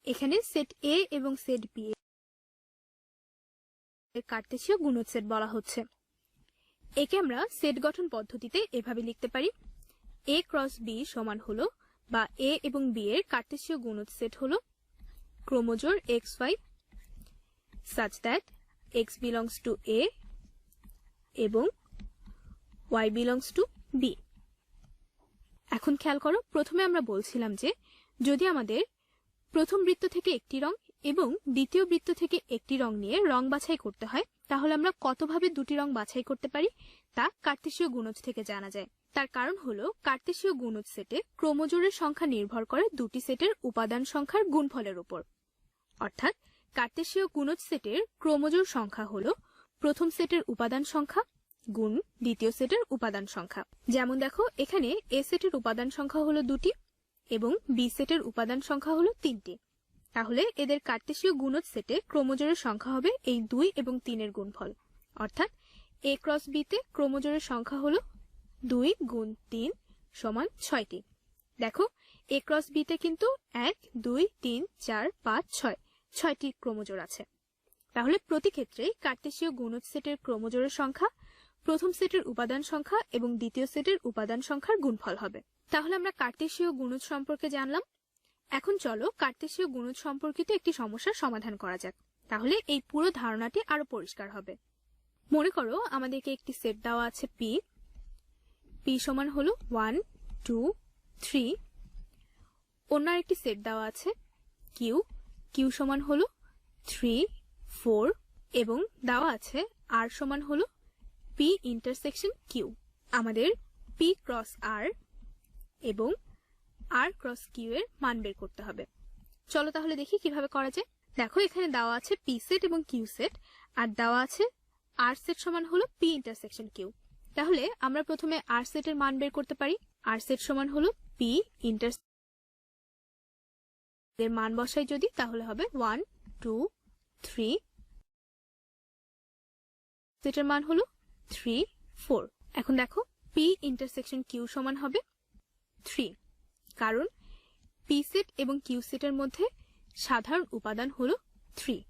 S3: এখানে সেট এ এবং সেট বি এর কার্টেসীয় গুণজ সেট বলা হচ্ছে। একে আমরা সেট গঠন পদ্ধতিতে এভাবে লিখতে পারি, এ ক্রস বি সমান হলো বা এ এবং বি এর কার্টেসীয় গুণজ সেট হলো ক্রোমোজোর XY such that X belongs to A এবং Y belongs to B। এখন খেয়াল করো, প্রথমে আমরা বলছিলাম যে যদি আমাদের প্রথম বৃত্ত থেকে একটি রং এবং দ্বিতীয় বৃত্ত থেকে একটি রং নিয়ে রং বাছাই করতে হয়, তাহলে আমরা কতভাবে দুটি রং বাছাই করতে পারি তা কার্টেসীয় গুণজ থেকে জানা যায়। তার কারণ হলো কার্টেসীয় গুণজ সেটে ক্রোমোজোরের সংখ্যা নির্ভর করে দুটি সেটের উপাদান সংখ্যার গুণফলের উপর। অর্থাৎ কার্টেসীয় গুণজ সেটের ক্রোমোজোর সংখ্যা হলো প্রথম সেটের উপাদান সংখ্যা গুণ দ্বিতীয় সেটের উপাদান সংখ্যা। যেমন দেখো, এখানে এ সেটের উপাদান সংখ্যা হলো 2টি এবং বি সেটের উপাদান সংখ্যা হলো 3টি। তাহলে এদের কার্টেসীয় গুণজ সেটে ক্রোমোজোরের সংখ্যা হবে এই 2 এবং 3 এর গুণফল। অর্থাৎ এ ক্রস বি তে ক্রোমোজোরের সংখ্যা হলো 2 গুণ 3 সমান 6টি। দেখো, এ ক্রস বি তে কিন্তু 1 2 3 4 5 6 6টি ক্রোমোজোর আছে। তাহলে প্রতি ক্ষেত্রেই কার্টেসীয় গুণজ সেটের ক্রোমোজোরের সংখ্যা প্রথম সেটের উপাদান সংখ্যা এবং দ্বিতীয় সেটের উপাদান সংখ্যার গুণফল হবে। তাহলে আমরা কার্টেসীয় গুণজ সম্পর্কে জানলাম। এখন চলো কার্টেসীয় গুণজ সম্পর্কিত একটি সমস্যার সমাধান করা যাক, তাহলে এই পুরো ধারণাটি আরো পরিষ্কার হবে। মনে করো আমাদেরকে একটি সেট দেওয়া আছে পি। পি সমান হলো 1 2 3। অন্য আরেকটি সেট দেওয়া আছে কিউ। কিউ সমান হলো 3 4 এবং দেওয়া আছে আর সমান হলো পি ইন্টারসেকশন কিউ। আমাদের পি ক্রস আর এবং আর ক্রস কিউ এর মান বের করতে হবে। চলো তাহলে দেখি কিভাবে করা যায়। দেখো, এখানে দেওয়া আছে পি সেট এবং কিউ সেট আর দেওয়া আছে আর সেট সমান হলো পি ইন্টারসেকশন কিউ। তাহলে আমরা প্রথমে আর সেটের মান বের করতে পারি। আর সেট সমান হলো পি ইন্টারসেকশন এর মান বসাই যদি, তাহলে হবে 1 2 3। সেটের মান হলো 3 4। এখন দেখো, পি ইন্টারসেকশন কিউ সমান হবে 3, কারণ পি সেট এবং কিউ সেটের মধ্যে সাধারণ উপাদান হলো 3।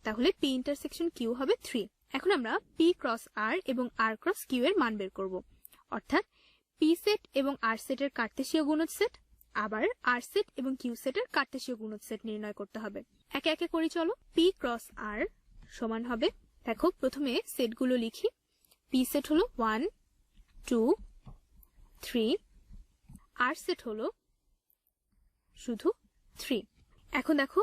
S3: তাহলে পি ইন্টারসেকশন কিউ হবে 3। এখন আমরা পি ক্রস আর এবং আর ক্রস কিউ এর মান বের করব, অর্থাৎ পি সেট এবং আর সেটের কার্তেশীয় গুণজ সেট, আবার আর সেট এবং কিউ সেটের কার্তেশীয় গুণজ সেট নির্ণয় করতে হবে। একে একে করি চলো। পি ক্রস আর সমান হবে, দেখো প্রথমে সেটগুলো লিখি। পি সেট হলো 1 2 3, আর সেট হলো শুধু 3। এখন দেখো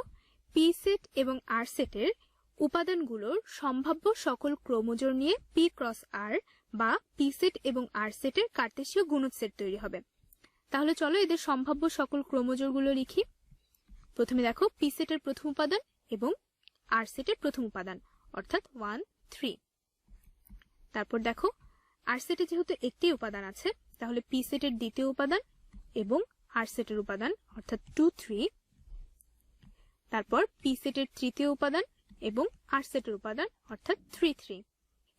S3: পি সেট এবং আর সেটের উপাদানগুলোর সম্ভাব্য সকল ক্রোমোজোর নিয়ে পি ক্রস আর বা পি সেট এবং আর সেটের কার্তেশীয় গুণজ সেট তৈরি হবে। তাহলে চলো এদের সম্ভাব্য সকল ক্রোমোজোরগুলো লিখি। প্রথমে দেখো পি সেটের প্রথম উপাদান এবং আর সেটের প্রথম উপাদান অর্থাৎ 1 3। তারপর দেখো আর সেটে যেহেতু একটি উপাদান আছে তাহলে পি সেটের দ্বিতীয় উপাদান এবং আর সেটের উপাদান অর্থাৎ 2 3। তারপর পি সেটের তৃতীয় উপাদান এবং আর সেটের উপাদান অর্থাৎ 3 3।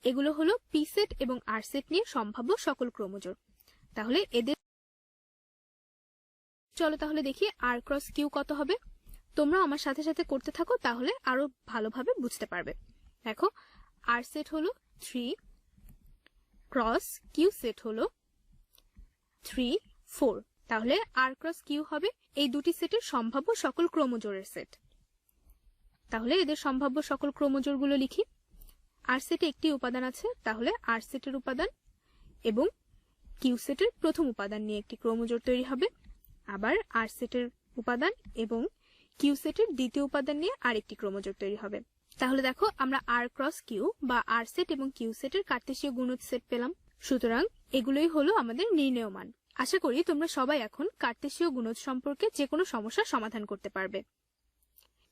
S3: এগুলো হলো পি সেট এবং আর সেট নিয়ে সম্ভাব্য সকল ক্রোমোজোর। তাহলে এদের চলো তাহলে দেখি আর ক্রস কিউ কত হবে। তোমরা আমার সাথে সাথে করতে থাকো, তাহলে আরো ভালোভাবে বুঝতে পারবে। দেখো আর সেট হলো 3 ক্রস কিউ সেট হলো 3 4। তাহলে আর ক্রস কিউ হবে এই দুটি সেটের সম্ভাব্য সকল ক্রোমোজোরের সেট। তাহলে এদের সম্ভাব্য সকল ক্রোমোজোরগুলো লিখি। আর সেটে একটি উপাদান আছে, তাহলে আর সেটের উপাদান এবং কিউ সেটের প্রথম উপাদান নিয়ে একটি ক্রোমোজোর তৈরি হবে। আবার আর সেটের উপাদান এবং কিউ সেটের দ্বিতীয় উপাদান নিয়ে আরেকটি ক্রোমোজোর তৈরি হবে। তাহলে দেখো আমরা আর ক্রস কিউ বা আর সেট এবং কিউ সেটের কার্তেশীয় গুণজ সেট পেলাম। সুতরাং এগুলোই হলো আমাদের নির্ণেয় মান। আশা করি তোমরা সবাই এখন কার্তেশীয় গুণজ সম্পর্কে যে কোনো সমস্যার সমাধান করতে পারবে।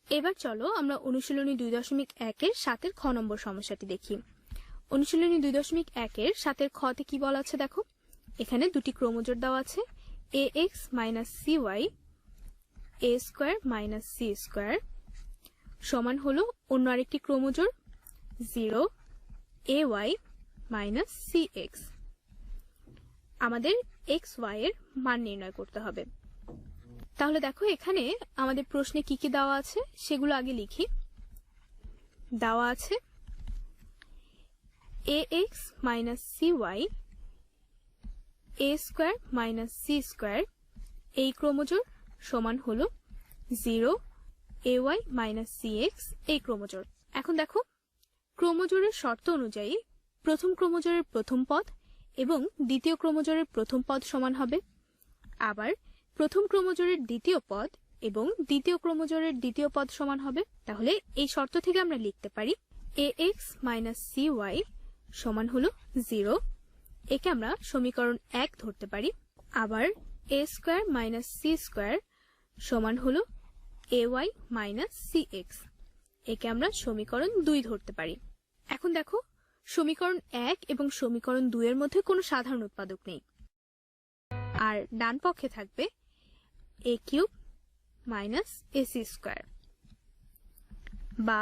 S3: এবার চলো আমরা অনুশীলনী 2.1 এর 7 খ নম্বর সমস্যাটি দেখি। অনুশীলনী 2.1 এর 7 খতে কি বলা আছে দেখো। এখানে দুটি ক্রোমোজোর দেওয়া আছে, ax - cy a square - c square সমান হলো অন্য আরেকটি ক্রোমোজোর 0 ay - cx। আমাদের xy এর মান নির্ণয় করতে হবে। তাহলে দেখো এখানে আমাদের প্রশ্নে কি কি দেওয়া আছে সেগুলো আগে লিখি। দেওয়া আছে ax - cy a square - c square এই ক্রোমোজোর সমান হলো 0 ay - cx এই ক্রোমোজোর। এখন দেখো ক্রোমোজোরের শর্ত অনুযায়ী প্রথম ক্রোমোজোরের প্রথম পদ এবং দ্বিতীয় ক্রোমোজোরের প্রথম পদ সমান হবে। আবার প্রথম ক্রোমোজোরের দ্বিতীয় পদ এবং দ্বিতীয় ক্রোমোজোরের দ্বিতীয় পদ সমান হবে। তাহলে এই শর্ত থেকে আমরা লিখতে পারি ax - cy সমান হলো 0। একে আমরা সমীকরণ 1 ধরতে পারি। আবার a স্কয়ার - c স্কয়ার সমান হলো ay - cx, একে আমরা সমীকরণ 2 ধরতে পারি। এখন দেখো সমীকরণ 1 এবং সমীকরণ 2 এর মধ্যে কোনো সাধারণ উৎপাদক নেই, আর ডান পক্ষে থাকবে a কিউব - ac স্কয়ার। বা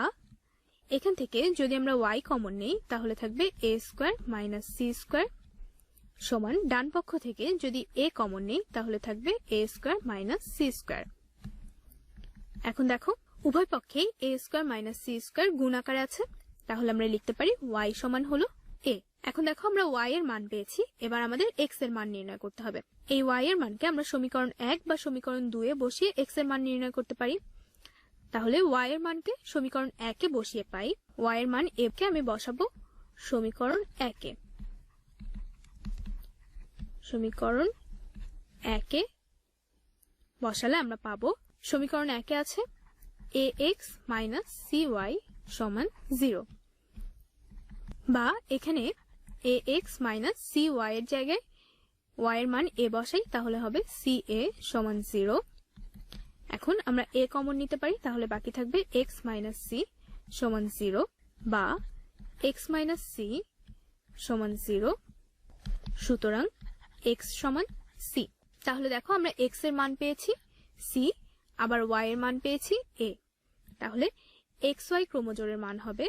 S3: এখান থেকে যদি আমরা y কমন নেই তাহলে থাকবে a স্কয়ার - c স্কয়ার সমান ডান পক্ষ থেকে যদি a কমন নেই তাহলে থাকবে a স্কয়ার - c স্কয়ার। এখন দেখো উভয় পক্ষেই a স্কয়ার - c স্কয়ার গুণ আকারে আছে, তাহলে আমরা লিখতে পারি y সমান হলো a। এখন দেখো আমরা y এর মান পেয়েছি, এবার আমাদের x এর মান নির্ণয় করতে হবে। এই y এর মানকে আমরা সমীকরণ 1 বা সমীকরণ 2 এ বসিয়ে x এর মান নির্ণয় করতে পারি। তাহলে y এর মানকে সমীকরণ 1 এ বসিয়ে পাই y এর মান a কে আমি বসাবো সমীকরণ 1 এ। সমীকরণ 1 এ বসালে আমরা পাবো সমীকরণ 1 এ আছে ax - cy সমান 0। বা এখানে ax - cy এর জায়গায় y এর মান a বসাই, তাহলে হবে ca সমান 0। এখন আমরা a কমন নিতে পারি, তাহলে বাকি থাকবে x - c সমান 0 বা x - c সমান 0। সুতরাং x সমান c। তাহলে দেখো আমরা x এর মান পেয়েছি c, আবার y এর মান পেয়েছি a। তাহলে xy ক্রোমোজোরের মান হবে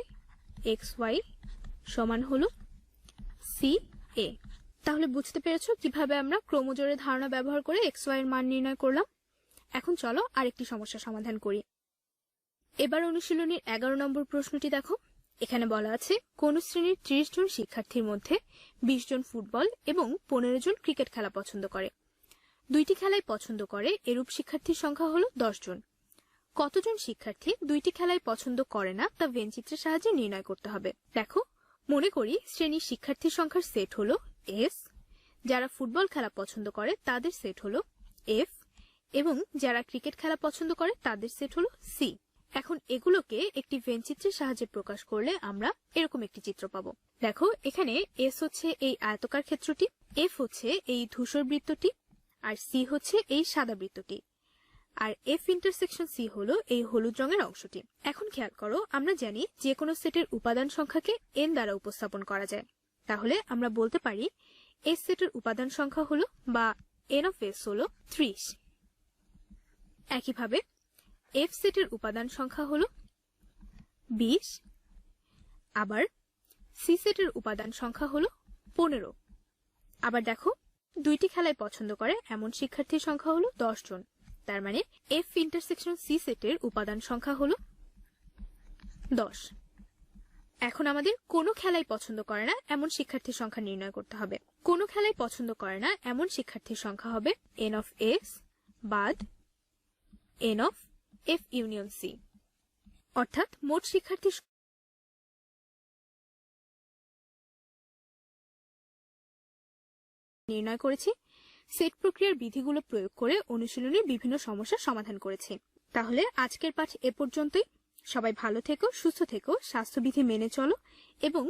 S3: xy সমান হলো ca। তাহলে বুঝতে পেরেছো কিভাবে আমরা ক্রোমোজোরের ধারণা ব্যবহার করে xy এর মান নির্ণয় করলাম। এখন চলো আরেকটি সমস্যা সমাধান করি। এবার অনুশীলনীর 11 নম্বর প্রশ্নটি দেখো। এখানে বলা আছে কোন শ্রেণীর 30 জন শিক্ষার্থীর মধ্যে 20 জন ফুটবল এবং 15 জন ক্রিকেট খেলা পছন্দ করে। দুইটি খেলাই পছন্দ করে এরূপ শিক্ষার্থীর সংখ্যা হলো 10 জন। কতজন শিক্ষার্থী দুইটি খেলাই পছন্দ করে না তা ভেন চিত্রের সাহায্যে নির্ণয় করতে হবে। দেখো, মনে করি শ্রেণীর শিক্ষার্থীর সংখ্যার সেট হলো এস, যারা ফুটবল খেলা পছন্দ করে তাদের সেট হলো এফ, এবং যারা ক্রিকেট খেলা পছন্দ করে তাদের সেট হলো সি। এখন এগুলোকে একটি ভেন চিত্রের সাহায্যে প্রকাশ করলে আমরা এরকম একটি চিত্র পাবো। দেখো, এখানে এস হচ্ছে এই আয়তকার ক্ষেত্রটি, এফ হচ্ছে এই ধূসর বৃত্তটি, আর সি হচ্ছে এই সাদা বৃত্তটি, আর এফ ইন্টারসেকশন সি হলো এই হলুদ রঙের অংশটি। এখন খেয়াল করো, আমরা জানি যে কোনো সেটের উপাদান সংখ্যাকে এন দ্বারা উপস্থাপন করা যায়। তাহলে আমরা বলতে পারি এস সেটের উপাদান সংখ্যা হলো বা এন অফ এস হলো 30। একইভাবে এফ সেটের উপাদান সংখ্যা হলো 20, আবার সি সেটের উপাদান সংখ্যা হলো 15। আবার দেখো, দুইটি খেলায় পছন্দ করে এমন শিক্ষার্থীর সংখ্যা হলো 10 জন। তার মানে এফ ইন্টারসেকশন সি সেটের উপাদান সংখ্যা হলো 10। এখন আমাদের কোনো খেলাই পছন্দ করে না এমন শিক্ষার্থীর সংখ্যা নির্ণয় করতে হবে। কোনো খেলাই পছন্দ করে না এমন শিক্ষার্থীর সংখ্যা হবে এন অফ এস বাদ N of F union C, অর্থাৎ মোট শিক্ষার্থী নির্ণয় করেছি। সেট প্রক্রিয়ার বিধিগুলো প্রয়োগ করে অনুশীলনের বিভিন্ন সমস্যার সমাধান করেছি। তাহলে আজকের পাঠ এ পর্যন্তই। সবাই ভালো থেকো, সুস্থ থেকো, স্বাস্থ্যবিধি মেনে চলো এবং